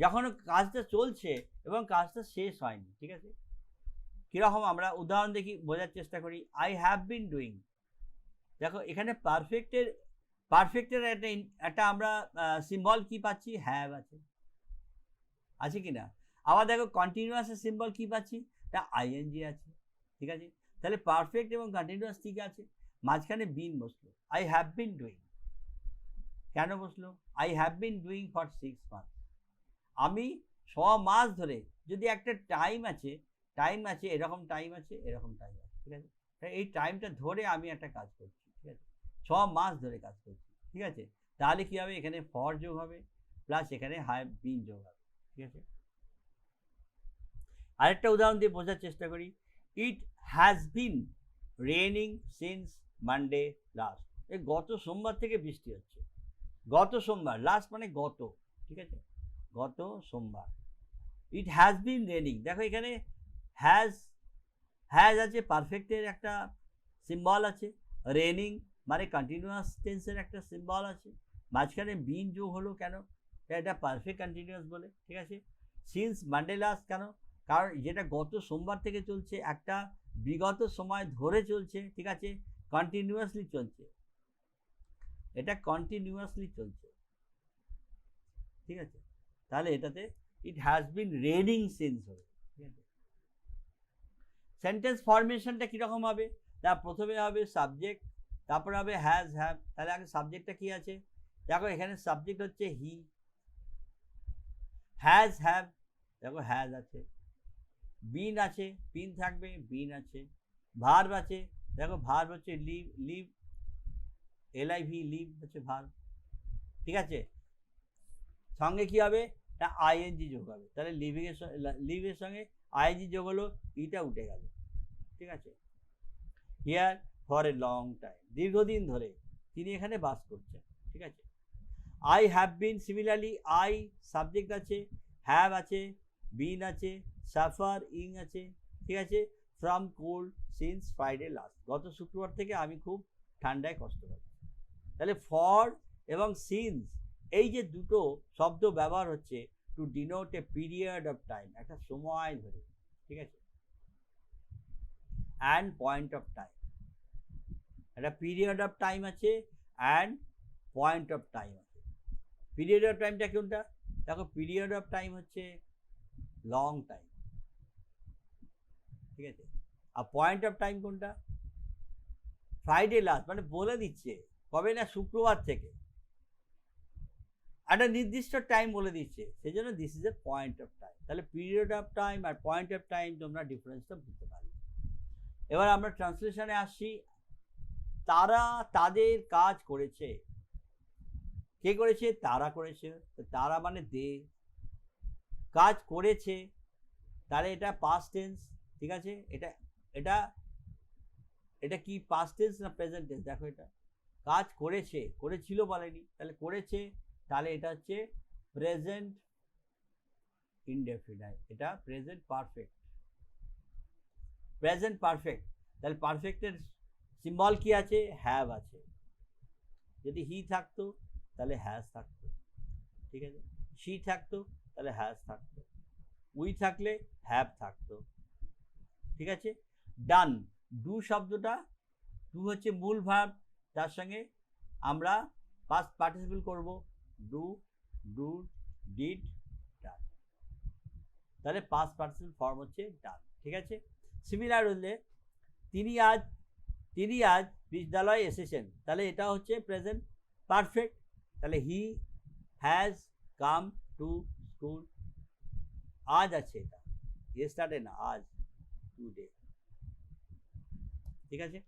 যখন কাজটা চলছে এবং কাজটা শেষ হয়নি, ঠিক আছে, কীরকম আমরা উদাহরণ দেখি বোঝার চেষ্টা করি, আই হ্যাভ বিন ডুইং, দেখো এখানে পারফেক্টের একটা আমরা সিম্বল কি পাচ্ছি, হ্যাভ আছে কি না, আবার দেখো কন্টিনিউয়াসের সিম্বল কি পাচ্ছি, তা আইএনজি আছে, ঠিক আছে, তাহলে পারফেক্ট এবং কন্টিনিউয়াস ঠিক আছে, মাঝখানে বিন বসলো, আই হ্যাভ বিন ডুইং, কেন বসলো, I have been doing for 6 months, আমি 6 মাস ধরে, যদি একটা টাইম আছে এরকম টাইম আছে, এরকম টাইম আছে, ঠিক আছে, এই টাইমটা ধরে আমি একটা কাজ করছি, ঠিক আছে, 6 মাস ধরে কাজ করছি, ঠিক আছে, তাহলে কি হবে, এখানে ফর যোগ হবে প্লাস এখানে হ্যাভ বিন যোগ হবে, ঠিক আছে, আরেকটা উদাহরণ দিয়ে বোঝার চেষ্টা করি, ইট has been raining since Monday last, এই গত সোমবার থেকে বৃষ্টি হচ্ছে, গত সোমবার, লাস্ট মানে গত, ঠিক আছে, গত সোমবার, ইট হ্যাজ বিন রেনিং, দেখো এখানে হ্যাজ আছে, পারফেক্টের একটা সিম্বল আছে, রেনিং মানে কন্টিনিউয়াস টেন্সের একটা সিম্বল আছে, মাঝখানে বিন যোগ হলো কেন, এটা পারফেক্ট কন্টিনিউয়াস বলে, ঠিক আছে, সিন্স মানডে লাস্ট কেন, কারণ যেটা গত সোমবার থেকে চলছে, একটা বিগত সময় ধরে চলছে, ঠিক আছে, কন্টিনিউয়াসলি চলছে, এটা কন্টিনিউয়াসলি চলছে, ঠিক আছে, তাহলে এটাতে ইট হ্যাজ বিন রেনিং সিন্স হবে, ঠিক আছে, সেন্টেন্স ফরমেশনটা কীরকম হবে, তা প্রথমে হবে সাবজেক্ট, তারপরে হবে হ্যাজ হ্যাভ, তাহলে আগে সাবজেক্টটা কি আছে, দেখো এখানে সাবজেক্ট হচ্ছে হি, হ্যাজ হ্যাভ, দেখো হ্যাজ আছে, বিন আছে, বিন থাকবে, বিন আছে, ভার্ব আছে, দেখো ভার্ব হচ্ছে লিভ, LIV লিভ হচ্ছে ভার্ব, ঠিক আছে, সঙ্গে কি হবে না আইএনজি যোগ হবে, তাহলে লিভের সঙ্গে আইএনজি যোগ হলো, ইটা উঠে গেল। ঠিক আছে, here for a long time, দীর্ঘদিন ধরে তিনি এখানে বাস করছেন। ঠিক আছে, I have bin, similarly I subject আছে, হ্যাভ আছে, বিন আছে, সাফার ইং আছে। ঠিক আছে, from cold since Friday last, গত শুক্রবার থেকে আমি খুব ঠান্ডায় কষ্ট পাচ্ছি। তাহলে ফর এবং সিন্স এই যে দুটো শব্দ ব্যবহার হচ্ছে to denote a period of time, একটা সময় ধরে। ঠিক আছে, অ্যান্ড পয়েন্ট অফ টাইম, একটা পিরিয়ড অফ টাইম আছে অ্যান্ড পয়েন্ট অফ টাইম আছে। পিরিয়ড অফ টাইমটা কোনটা, দেখো পিরিয়ড অফ টাইম হচ্ছে লং টাইম। ঠিক আছে, আর পয়েন্ট অফ টাইম কোনটা, ফ্রাইডে লাস্ট, মানে বলে দিচ্ছে কবে না শুক্রবার থেকে একটা নির্দিষ্ট টাইম বলে দিচ্ছে, সেই জন্য this is a point of time. তাহলে পিরিয়ড অফ টাইম আর পয়েন্ট অফ টাইম তোমরা ডিফারেন্সটা বুঝতে পারবে। এবার আমরা ট্রান্সলেশনে আসছি। তারা তাদের কাজ করেছে, কে করেছে, তারা করেছে, তারা মানে দে, কাজ করেছে, তাহলে এটা পাস্ট টেন্স। ঠিক আছে, এটা এটা এটা কি পাস্ট টেন্স না প্রেজেন্ট টেন্স, দেখো এটা কাজ করেছে, করেছিল বলেনি, তাহলে করেছে, তাহলে এটা হচ্ছে প্রেজেন্ট ইনডেফিনাইট, এটা প্রেজেন্ট পারফেক্ট, প্রেজেন্ট পারফেক্ট। তাহলে পারফেক্টের সিম্বল কি আছে, হ্যাভ আছে, যদি হি থাকতো তাহলে হ্যাজ থাকতো। ঠিক আছে, শি থাকতো তাহলে হ্যাজ থাকতো, উই থাকলে হ্যাভ থাকতো। ঠিক আছে, ডান, ডু শব্দটা, ডু হচ্ছে মূল ভার্ব, তার সঙ্গে আমরা পাস্ট পার্টিসিপল করব, ডু, ডু, ডিড, ডান, তাহলে পাস্ট পার্টিসিপল ফর্ম হচ্ছে ডান। ঠিক আছে, সিমিলার হলে তিনি আজ বিদ্যালয়ে এসেছেন, তাহলে এটা হচ্ছে প্রেজেন্ট পারফেক্ট, তাহলে he has come to school, আজ আছে, এটা ইয়েস্টারডে না, আজ, টুডে। ঠিক আছে,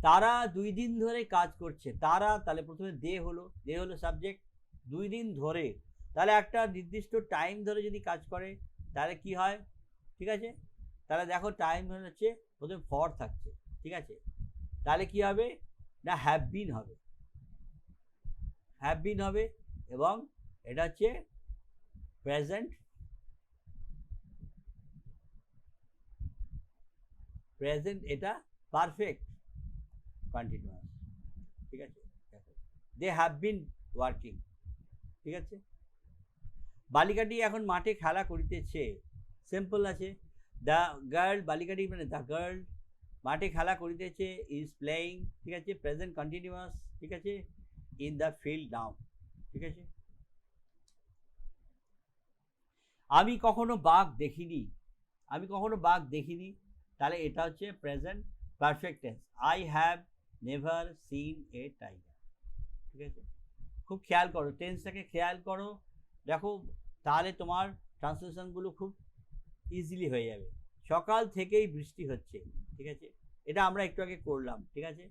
তারা 2 দিন ধরে কাজ করছে, তারা, তাহলে প্রথমে দে হলো সাবজেক্ট, 2 দিন ধরে, তাহলে একটা নির্দিষ্ট টাইম ধরে যদি কাজ করে তাহলে কি হয়। ঠিক আছে, তাহলে দেখো টাইম হচ্ছে প্রথমে ফর থাকছে। ঠিক আছে, তাহলে কি হবে না হ্যাভ বিন হবে, এবং এটা হচ্ছে প্রেজেন্ট এটা পারফেক্ট কন্টিনিউয়াস। ঠিক আছে, দে হ্যাভ বিন ওয়ার্কিং। ঠিক আছে, বালিকাটি এখন মাঠে খেলা করিতেছে, সিম্পল আছে, দ্য গার্ল, বালিকাটি মানে দ্য গার্ল মাঠে খেলা করিতেছে, ইজ প্লেয়িং। ঠিক আছে, প্রেজেন্ট কন্টিনিউয়াস। ঠিক আছে, ইন দ্য ফিল্ড নাও। ঠিক আছে, আমি কখনো বাঘ দেখিনি, তাহলে এটা হচ্ছে present perfect tense, I have never seen a tiger. ঠিক আছে, খুব খেয়াল করো, টেন্সটাকে খেয়াল করো, দেখো তাহলে তোমার ট্রান্সলেশনগুলো খুব ইজিলি হয়ে যাবে। সকাল থেকেই বৃষ্টি হচ্ছে। ঠিক আছে, এটা আমরা একটু আগে করলাম। ঠিক আছে,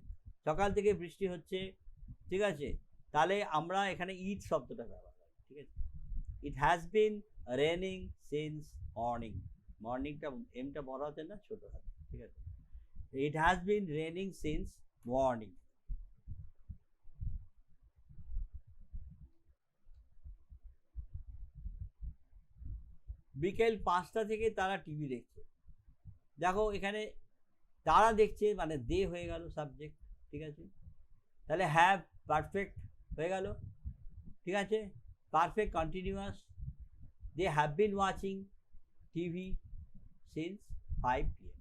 সকাল থেকে বৃষ্টি হচ্ছে। ঠিক আছে, তাহলে আমরা এখানে ইট শব্দটা ব্যবহার করি। ঠিক আছে, it has been raining since morning, মর্নিংটা এমটা বড় হাতের না ছোট হাতে। ঠিক আছে, it has been raining since morning. বিকেল 5টা থেকে তারা টিভি দেখছে, দেখো এখানে তারা দেখছে মানে দে হয়ে গেল সাবজেক্ট। ঠিক আছে, তাহলে হ্যাভ পারফেক্ট হয়ে গেল। ঠিক আছে, perfect continuous, they have been watching TV since 5 PM,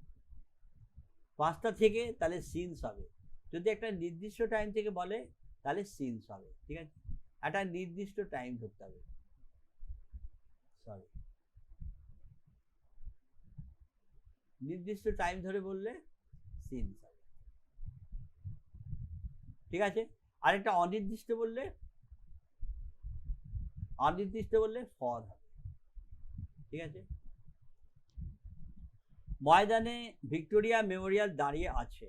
5টা থেকে তাহলে সিন্স হবে, যদি একটা নির্দিষ্ট টাইম থেকে বলে তাহলে সিন্স হবে। ঠিক আছে, একটা নির্দিষ্ট টাইম ধরতে হবে, নির্দিষ্ট টাইম ধরে বললে সিন্স হবে। ঠিক আছে, আরেকটা অনির্দিষ্ট বললে ফর হবে। ঠিক আছে, ময়দানে ভিক্টোরিয়া মেমোরিয়াল দাঁড়িয়ে আছে,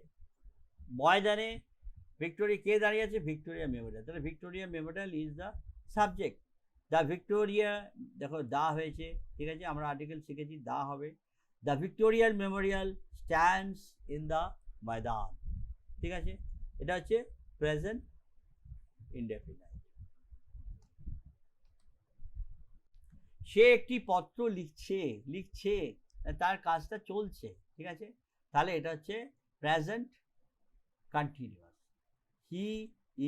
ময়দানে ভিক্টোরিয়া কে দাঁড়িয়ে আছে? Victoria Memorial. তাহলে Victoria Memorial is the subject. The Victoria, দেখো দা হয়েছে, ঠিক আছে, আমরা আর্টিকেল শিখেছি, দা হবে। The Victoria Memorial stands in the Maidan, ঠিক আছে, এটা হচ্ছে প্রেজেন্ট ইনডেফিনাইট। সে একটি পত্র লিখছে, তার কাজটা চলছে, ঠিক আছে, তাহলে এটা হচ্ছে present continuous. He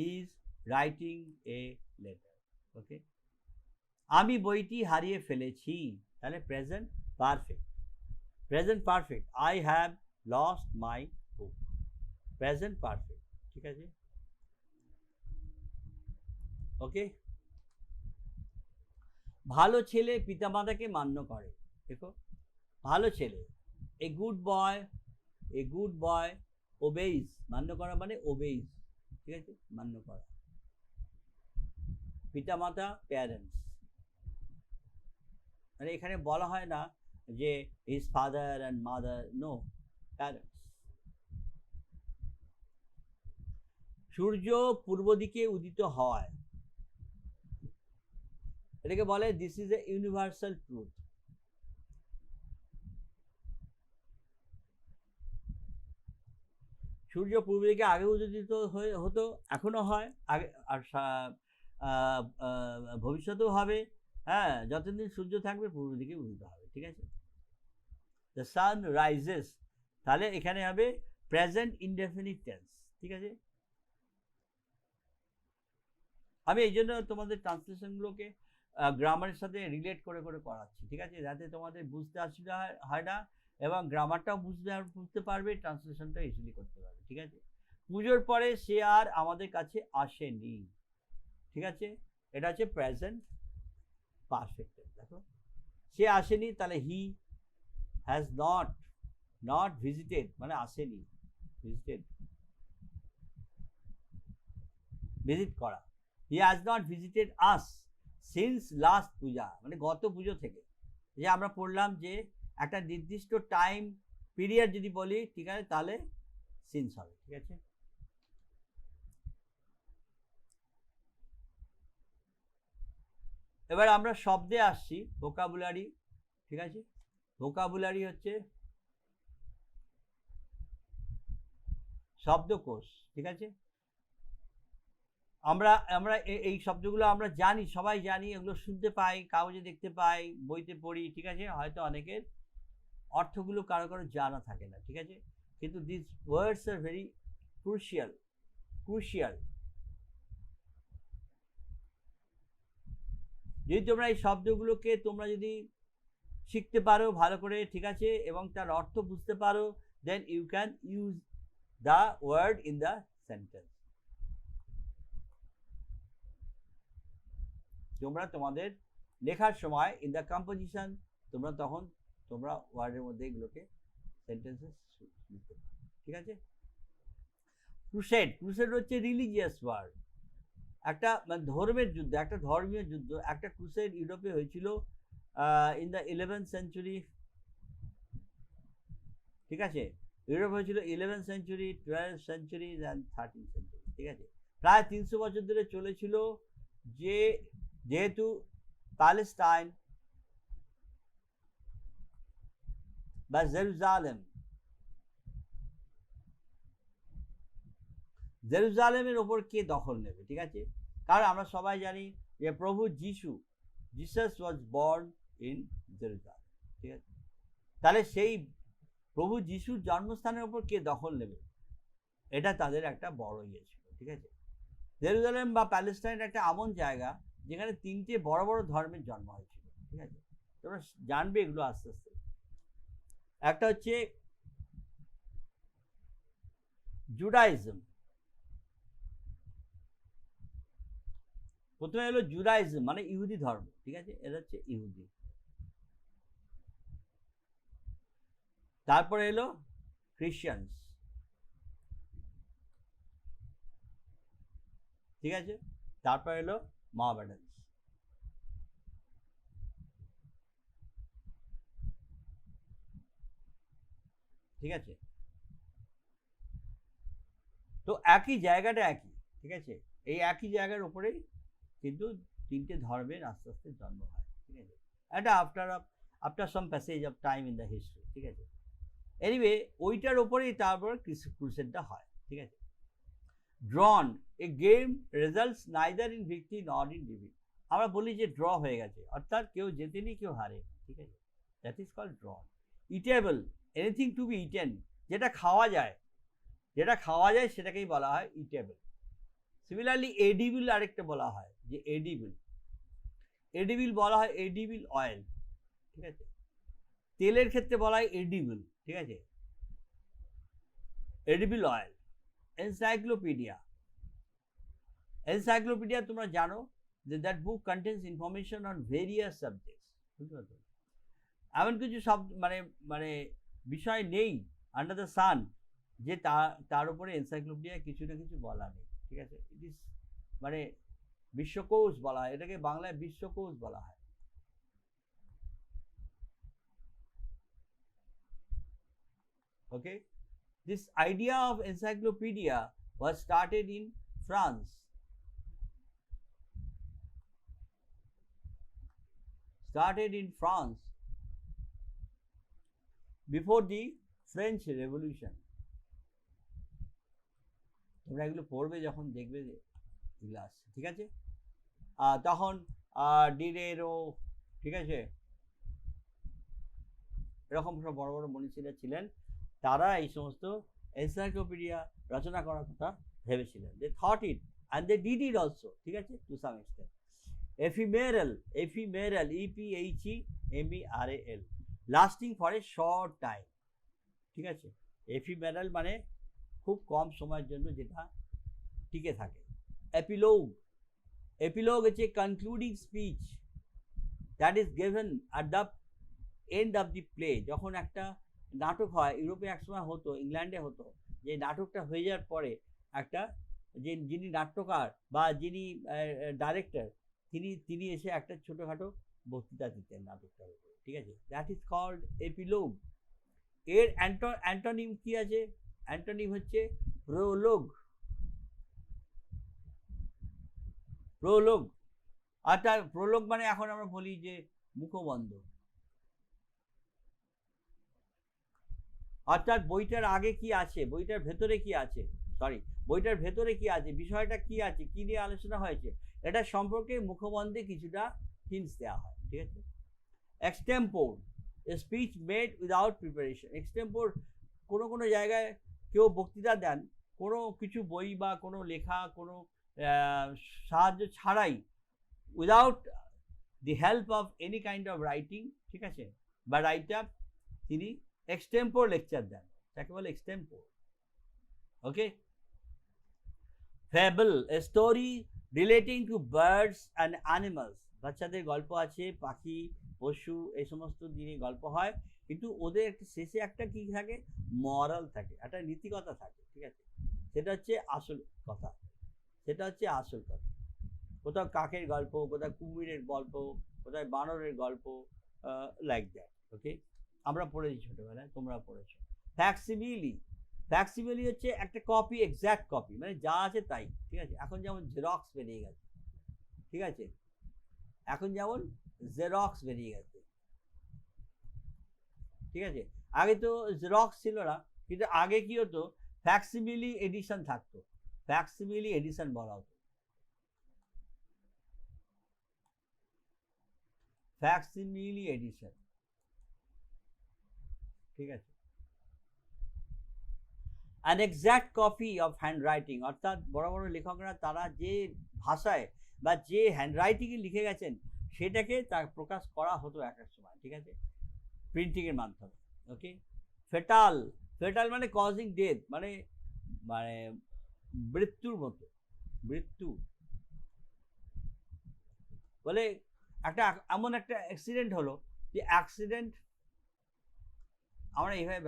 is writing a letter, okay. আমি বইটি হারিয়ে ফেলেছি, তাহলে present perfect. Present perfect, I have lost my book, present perfect, ঠিক আছে, ওকে। ভালো ছেলে পিতামাতাকে মান্য করে, দেখো ভালো ছেলে, এ গুড বয় ওবেইজ, মান্য করা মানে ওবেইজ, ঠিক আছে, মান্য করা। পিতামাতা প্যারেন্টস, মানে এখানে বলা হয় না যে his father and mother, no, parents. সূর্য পূর্ব দিকে উদিত হয়, এটাকে বলে this is a universal truth. সূর্য পূর্ব দিকে আগে উদিত হতো, এখনো হয়, আগে আর ভবিষ্যতেও হবে, হ্যাঁ, যতদিন সূর্য থাকবে পূর্ব দিকে উদিত হবে, ঠিক আছে। দ্য সান রাইজেস, তাহলে এখানে হবে প্রেজেন্ট ইনডেফিনিট টেন্স, ঠিক আছে। আমি এই জন্য তোমাদের ট্রান্সলেশনগুলোকে গ্রামারের সাথে রিলেট করে করে করাচ্ছি, ঠিক আছে, যাতে তোমাদের বুঝতে অসুবিধা হয় না, এবং গ্রামারটাও বুঝতে পারবে, ট্রান্সলেশনটাও ইজিলি করতে পারবে, ঠিক আছে। পুজোর পরে সে আর আমাদের কাছে আসেনি, ঠিক আছে, এটা হচ্ছে প্রেজেন্ট পারফেক্ট। দেখো সে আসেনি, তাহলে হি হ্যাজ নট ভিজিটেড, মানে আসেনি, ভিজিটেড ভিজিট করা। He has not visited us since last Puja, মানে গত পুজো থেকে, যে আমরা পড়লাম যে একটা নির্দিষ্ট টাইম পিরিয়ড যদি বলি, ঠিক আছে, তাহলে সিন্স হবে, ঠিক আছে। এবার আমরা শব্দে আসছি, ভোকাবুলারি, ঠিক আছে। ভোকাবুলারি হচ্ছে শব্দকোষ, ঠিক আছে। আমরা এই শব্দগুলো আমরা জানি, সবাই জানি, এগুলো শুনতে পাই, কাগজে দেখতে পাই, বইতে পড়ি, ঠিক আছে। হয়তো অনেকের অর্থগুলো কারো কারো জানা থাকে না, ঠিক আছে, কিন্তু this words are very crucial. যদি তোমরা এই শব্দগুলোকে তোমরা যদি শিখতে পারো ভালো করে, ঠিক আছে, এবং তার অর্থ বুঝতে পারো, then you can use the word in the sentence. তোমরা তোমাদের লেখার সময় ইন দ্য কম্পোজিশন তোমরা ওয়ার্ডের মধ্যে এগুলোকে সেন্টেন্সেস লিখতে পারো, ঠিক আছে। ক্রুসেড হচ্ছে রিলিজিয়াস ওয়ার্ড, একটা ধর্মের যুদ্ধ, একটা ধর্মীয় যুদ্ধ। একটা ক্রুসেড ইউরোপে হয়েছিল ইন দ্য 11th সেঞ্চুরি, ঠিক আছে। ইউরোপ হয়েছিল 11th century, 12th century and 13th century, ঠিক আছে। প্রায় 300 বছর ধরে চলেছিল, যেহেতু প্যালেস্টাইন বা জেরুজালেমের ওপর কে দখল নেবে, ঠিক আছে। কারণ আমরা সবাই জানি যে প্রভু Jesus was born in Jerusalem, ঠিক আছে। তাহলে সেই প্রভু যিশুর জন্মস্থানের ওপর কে দখল নেবে, এটা তাদের একটা বড় ইয়ে ছিল, ঠিক আছে। জেরুজালেম বা প্যালেস্টাইন একটা এমন জায়গা যেখানে 3টে বড় বড় ধর্মের জন্ম হয়েছিল, ঠিক আছে। তোমরা জানবে এগুলো আস্তে আস্তে। একটা হচ্ছে জুডাইজম, প্রথমে হলো জুডাইজম, মানে ইহুদি ধর্ম, ঠিক আছে, এটা হচ্ছে ইহুদি। তারপরে এলো খ্রিস্টানস, ঠিক আছে। তারপরে এলো মহামেডানস, ঠিক আছে। তো একই জায়গাটা একই, ঠিক আছে, এই একই জায়গার উপরেই কিন্তু তিনটে ধর্মের আস্তে আস্তে জন্ম হয়, ঠিক আছে, এটা after some passage of time in the history, ঠিক আছে। এনিওয়ে ওইটার ওপরেই তারপর ক্রুসেডটা হয়, ঠিক আছে। ড্রন এ game results neither in victory not in defeat. আমরা বলি যে ড্র হয়ে গেছে, অর্থাৎ কেউ জেতেনি কেউ হারে, ঠিক আছে, that is called drawn. Eatable anything to be eaten, যেটা খাওয়া যায় সেটাকেই বলা হয় ইটেবল। সিমিলারলি এডিবল আরেকটা বলা হয় যে এডিবল বলা হয় এডিবল অয়েল, ঠিক আছে। তেলের ক্ষেত্রে বলা হয় এডিবল, ঠিক আছে, এডিবল অয়েল। এনসাইক্লোপিডিয়া তোমরা জানো যে that book contains information on various subjects, বুঝতে পারছো, এমন কিছু মানে বিষয় নেই আন্ডার দ্য সান যে তার উপরে এনসাইক্লোপিডিয়া কিছু না কিছু বলা নেই, ঠিক আছে। ইট ইজ মানে বিশ্বকোষ বলা হয় এটাকে, বাংলায় বিশ্বকোষ বলা হয়। Okay, this idea of encyclopedia was started in France. Before the French Revolution. তোমরা এগুলো পড়বে যখন দেখবে যে এগুলো আসছে, ঠিক আছে। তখন ডিডেরো, ঠিক আছে, এরকম সব বড় বড় মনীষীরা ছিলেন, তারা এই সমস্ত এনসাইক্লোপিডিয়া রচনা করার কথা ভেবেছিলেন। They thought it and they did it also, ঠিক আছে, to some extent. Ephemeral EPHEMERAL lasting for a short time, ঠিক আছে। এফিমেরাল মানে খুব কম সময়ের জন্য যেটা টিকে থাকে। এপিলোগ হচ্ছে concluding speech that is given at the end of the play. যখন একটা নাটক হয়, ইউরোপে একসময় হতো, ইংল্যান্ডে হতো, যে নাটকটা হয়ে যাওয়ার পরে একটা যিনি নাট্যকার বা যিনি ডাইরেক্টর তিনি এসে একটা ছোটোখাটো বক্তৃতা দিতেন নাটকটার উপরে, ঠিক আছে, দ্যাট ইজ কল্ড এপিলোগ। এর অ্যান্টোনিম কি আছে? অ্যান্টোনিম হচ্ছে প্রোলোগ। অর্থাৎ প্রোলোগ মানে এখন আমরা বলি যে মুখবন্ধ, অর্থাৎ বইটার আগে কি আছে, বইটার ভেতরে কি আছে, বিষয়টা কি আছে, কি নিয়ে আলোচনা হয়েছে, এটা সম্পর্কে মুখবন্ধে কিছুটা হিন্টস দেওয়া হয়, ঠিক আছে। Extempore speech made without preparation. Extempore কোনো জায়গায় কেউ বক্তৃতা দেন, কোনো কিছু বই বা কোনো লেখা কোনো সাহায্য ছাড়াই, without the help of any kind of writing, ঠিক আছে, বা রাইটার, তিনি এক্সটেম্পোর লেকচার দেন, তাকে বলে extempore. Okay. Fable a story relating to birds and animals. বাচ্চাদের গল্প আছে, পাখি পশু এই সমস্ত নিয়ে গল্প হয়, কিন্তু ওদের একটা শেষে একটা কি থাকে, মরাল থাকে, একটা নীতিকথা থাকে, ঠিক আছে, সেটা হচ্ছে আসল কথা। কোথাও কাকের গল্প, কোথাও কুমিরের গল্প, কোথায় বানরের গল্প, লাইক দ্যাট। ওকে, আমরা পড়েছি ছোটবেলায়, তোমরা পড়েছো। ফ্যাক্সিমিলি হচ্ছে একটা কপি, এক্স্যাক্ট কপি, মানে যা আছে তাই, ঠিক আছে। এখন যেমন জেরক্স বেরিয়ে গেছে, ঠিক আছে, ঠিক আছে। আগে তো জেরক্স ছিল না, কিন্তু আগে কি হতো, ফ্যাক্সিমিলি এডিশন থাকতো, ফ্যাক্সিমিলি এডিশন বলা হতো, ফ্যাক্সিমিলি এডিশন, ঠিক আছে। An exact copy of hand writing, অর্থাৎ বড় বড় লেখকরা তারা যে ভাষায় বা যে হ্যান্ড রাইটিংয়ে লিখে গেছেন সেটাকে তার প্রকাশ করা হতো এক এক সময়, ঠিক আছে, প্রিন্টিংয়ের মাধ্যমে। ওকে। ফেটাল মানে কজিং ডেথ, মানে মৃত্যুর মতো, মৃত্যু বলে একটা এমন একটা অ্যাক্সিডেন্ট হলো, যে অ্যাক্সিডেন্ট আমরা এইভাবে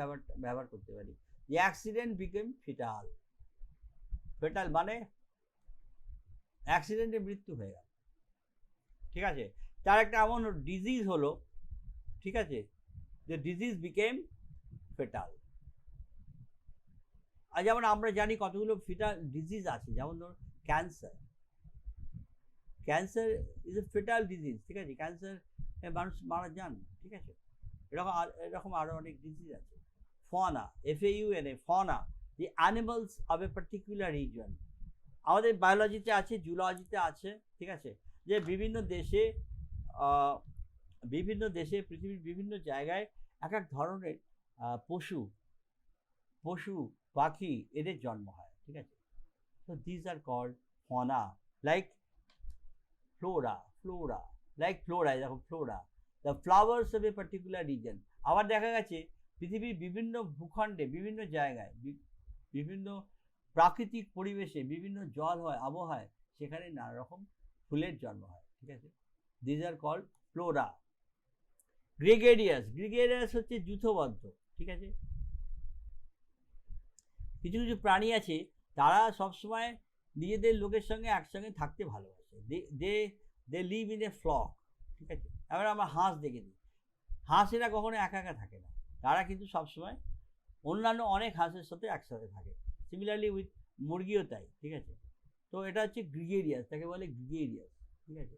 ব্যবহার করতে পারি, যে অ্যাক্সিডেন্ট বিকেম ফেটাল। ফেটাল মানে অ্যাক্সিডেন্টে মৃত্যু হয়ে গেল, ঠিক আছে। তার একটা এমন ডিজিজ হলো, ঠিক আছে, যে ডিজিজ বিকেম ফেটাল। যেমন আমরা জানি কতগুলো ফিটাল ডিজিজ আছে, যেমন ধরো cancer. Cancer is a fetal disease, ঠিক আছে, ক্যান্সার মানুষ মারা যান, ঠিক আছে, এরকম আরও অনেক ডিজিজ আছে। Fauna, FAUNA, fauna, the animals of a particular region. আমাদের বায়োলজিতে আছে, জুলজিতে আছে, ঠিক আছে, যে বিভিন্ন দেশে পৃথিবীর বিভিন্ন জায়গায় এক এক ধরনের পশু পাখি এদের জন্ম হয়, ঠিক আছে। So these are called fauna, like flora, এরকম flora, the flowers of a particular region. আবার দেখা গেছে পৃথিবীর বিভিন্ন ভূখণ্ডে, বিভিন্ন জায়গায়, বিভিন্ন প্রাকৃতিক পরিবেশে বিভিন্ন জল হয়, আবহাওয়ায়, সেখানে নানা রকম ফুলের জন্ম হয়, ঠিক আছে। These are called flora. গ্রিগেরিয়াস হচ্ছে যূথবদ্ধ, ঠিক আছে। কিছু কিছু প্রাণী আছে তারা সবসময় নিজেদের লোকের সঙ্গে একসঙ্গে থাকতে ভালোবাসে, they live in a flock, ঠিক আছে। এবার আমরা হাঁস দেখে দিই, হাঁসেরা কখনো একা একা থাকে না, তারা কিন্তু সবসময় অন্যান্য অনেক হাঁসের সাথে একসাথে থাকে। সিমিলারলি উইথ মুরগিও তাই, ঠিক আছে। তো এটা হচ্ছে গ্রিগেরিয়াস, তাকে বলে গ্রিগেরিয়াস, ঠিক আছে।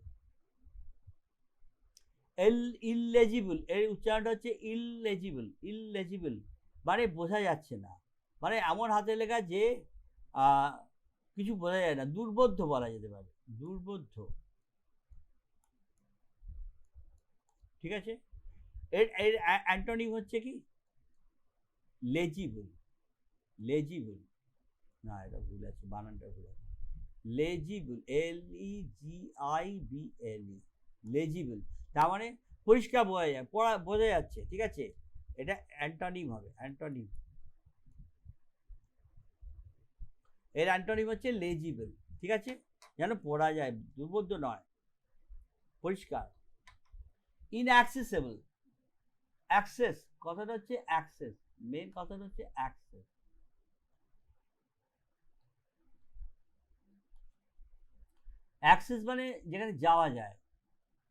ইললেজিবল, এর উচ্চারণটা হচ্ছে ইললেজিবল মানে বোঝা যাচ্ছে না, মানে এমন হাতে লেখা যে কিছু বোঝা যায় না, দুর্বোধ্য বলা যেতে পারে, দুর্বোধ্য, ঠিক আছে। এর অ্যান্টোনিম হচ্ছে কি লেজিবল, না এটা ভুল আছে, বানানটা ভুল আছে, লেজিবল, LEGIBLE, লেজিবল, তার মানে পরিষ্কার বোঝা যাচ্ছে, ঠিক আছে। এটা অ্যান্টোনিম হবে, অ্যান্টোনিম, এর অ্যান্টোনিম হচ্ছে লেজিবল, ঠিক আছে, যেন পড়া যায়, দুর্বোধ্য নয়, পরিষ্কার। ইনঅ্যাক্সেসেবল, অ্যাক্সেস কথাটা হচ্ছে অ্যাক্সেস, মেন কথাটা হচ্ছে অ্যাক্সেস। অ্যাক্সেস মানে যেখানে যাওয়া যায়,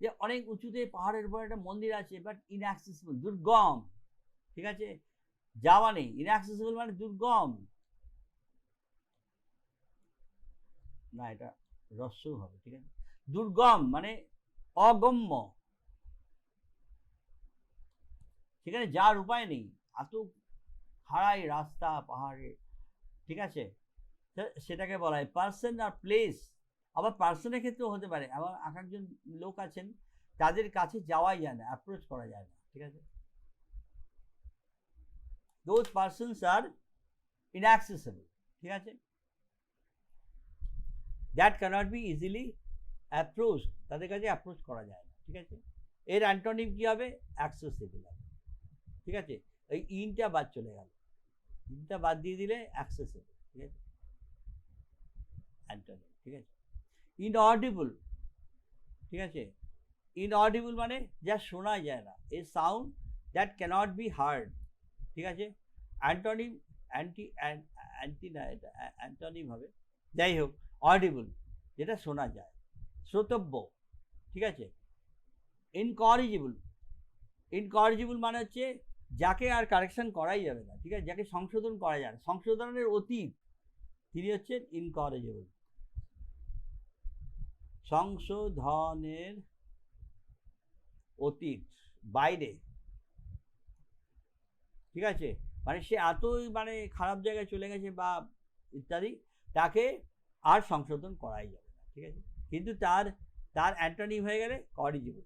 যে অনেক উঁচুতে পাহাড়ের উপর একটা মন্দির আছে, বাট ইনঅ্যাক্সেসিবল, দুর্গম, ঠিক আছে, যাওয়া নেই। ইনঅ্যাক্সেসিবল মানে দুর্গম, না এটা রস্যও হবে, ঠিক আছে। দুর্গম মানে অগম্য, সেখানে যাওয়ার উপায় নেই, এত খাড়াই রাস্তা পাহাড়ে, ঠিক আছে, সেটাকে বলা হয় পার্সন আর প্লেস। আবার পার্সনের ক্ষেত্রেও হতে পারে, আবার এক একজন লোক আছেন তাদের কাছে যাওয়াই যায় না, অ্যাপ্রোচ করা যায় না, ঠিক আছে। দোজ পার্সনস আর ইনঅ্যাক্সেসেবল, ঠিক আছে, that cannot be easily approach, তাদের কাছে অ্যাপ্রোচ করা যায় না, ঠিক আছে। এর অ্যান্টোনিম কি হবে, অ্যাক্সেসেবল হবে, ঠিক আছে। এই ইনটা বাদ চলে গেল, ইনটা বাদ দিয়ে দিলে অ্যাক্সেসেবল, ঠিক আছে, অ্যান্টোনিম, ঠিক আছে। ইনঅডিবল, ঠিক আছে, ইনঅডিবল মানে যা শোনা যায় না, a sound that cannot be heard, ঠিক আছে। অ্যান্টোনিম অ্যান্টোনিম হবে, যাই হোক, অডিবল যেটা শোনা যায়, শ্রোতব্য, ঠিক আছে। ইনকরিজিবল মানে হচ্ছে যাকে আর কারেকশন করাই যাবে না, ঠিক আছে, যাকে সংশোধন করা যায় না, সংশোধনের অতীত, তিনি হচ্ছেন ইনকরিজিবল, সংশোধনের অতীত, বাইরে, ঠিক আছে, মানে সে এতই মানে খারাপ জায়গায় চলে গেছে বা ইত্যাদি, তাকে আর সংশোধন করাই যাবে না, ঠিক আছে। কিন্তু তার অ্যান্টোনিম হয়ে গেলে করিজিবল,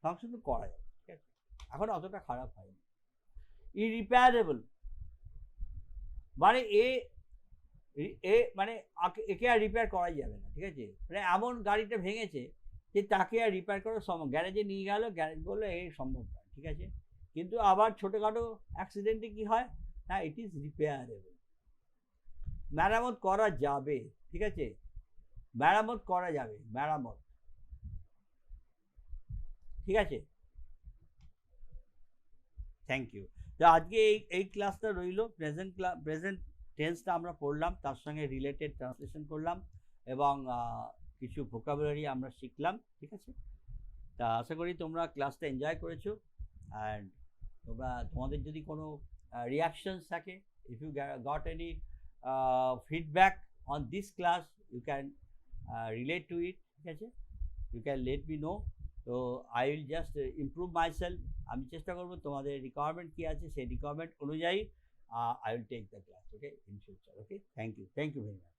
সংশোধন করা যাবে, ঠিক আছে, এখন অতটা খারাপ হয়নি। ইরিপেয়ারেবল মানে মানে একে আর রিপেয়ার করাই যাবে না, ঠিক আছে, মানে এমন গাড়িটা ভেঙেছে যে তাকে আর রিপেয়ার করা সম্ভব, গ্যারেজে নিয়ে গেল, গ্যারেজ বললো এই সম্ভব নয়, ঠিক আছে। কিন্তু আবার ছোটোখাটো অ্যাক্সিডেন্টে কি হয় না, ইট ইজ রিপেয়ারেবল, মেরামত করা যাবে, ঠিক আছে, মেরামত করা যাবে, মেরামত, ঠিক আছে। Thank you. তো আজকে এই ক্লাসটা রইল, প্রেজেন্ট টেন্সটা আমরা পড়লাম, তার সঙ্গে রিলেটেড ট্রান্সলেশন করলাম এবং কিছু ভোকাবুলারি আমরা শিখলাম, ঠিক আছে। তা আশা করি তোমরা ক্লাসটা এনজয় করেছো, অ্যান্ড তোমাদের যদি কোনো রিয়াকশনস থাকে, if you got any feedback on this class, you can relate to it, ঠিক আছে? You can let me know. So I will just improve myself. আমি চেষ্টা করব তোমাদের রিকোয়ারমেন্ট কি আছে সেই রিকোয়ারমেন্ট অনুযায়ী I will take the class, okay, in future. Okay, thank you very much.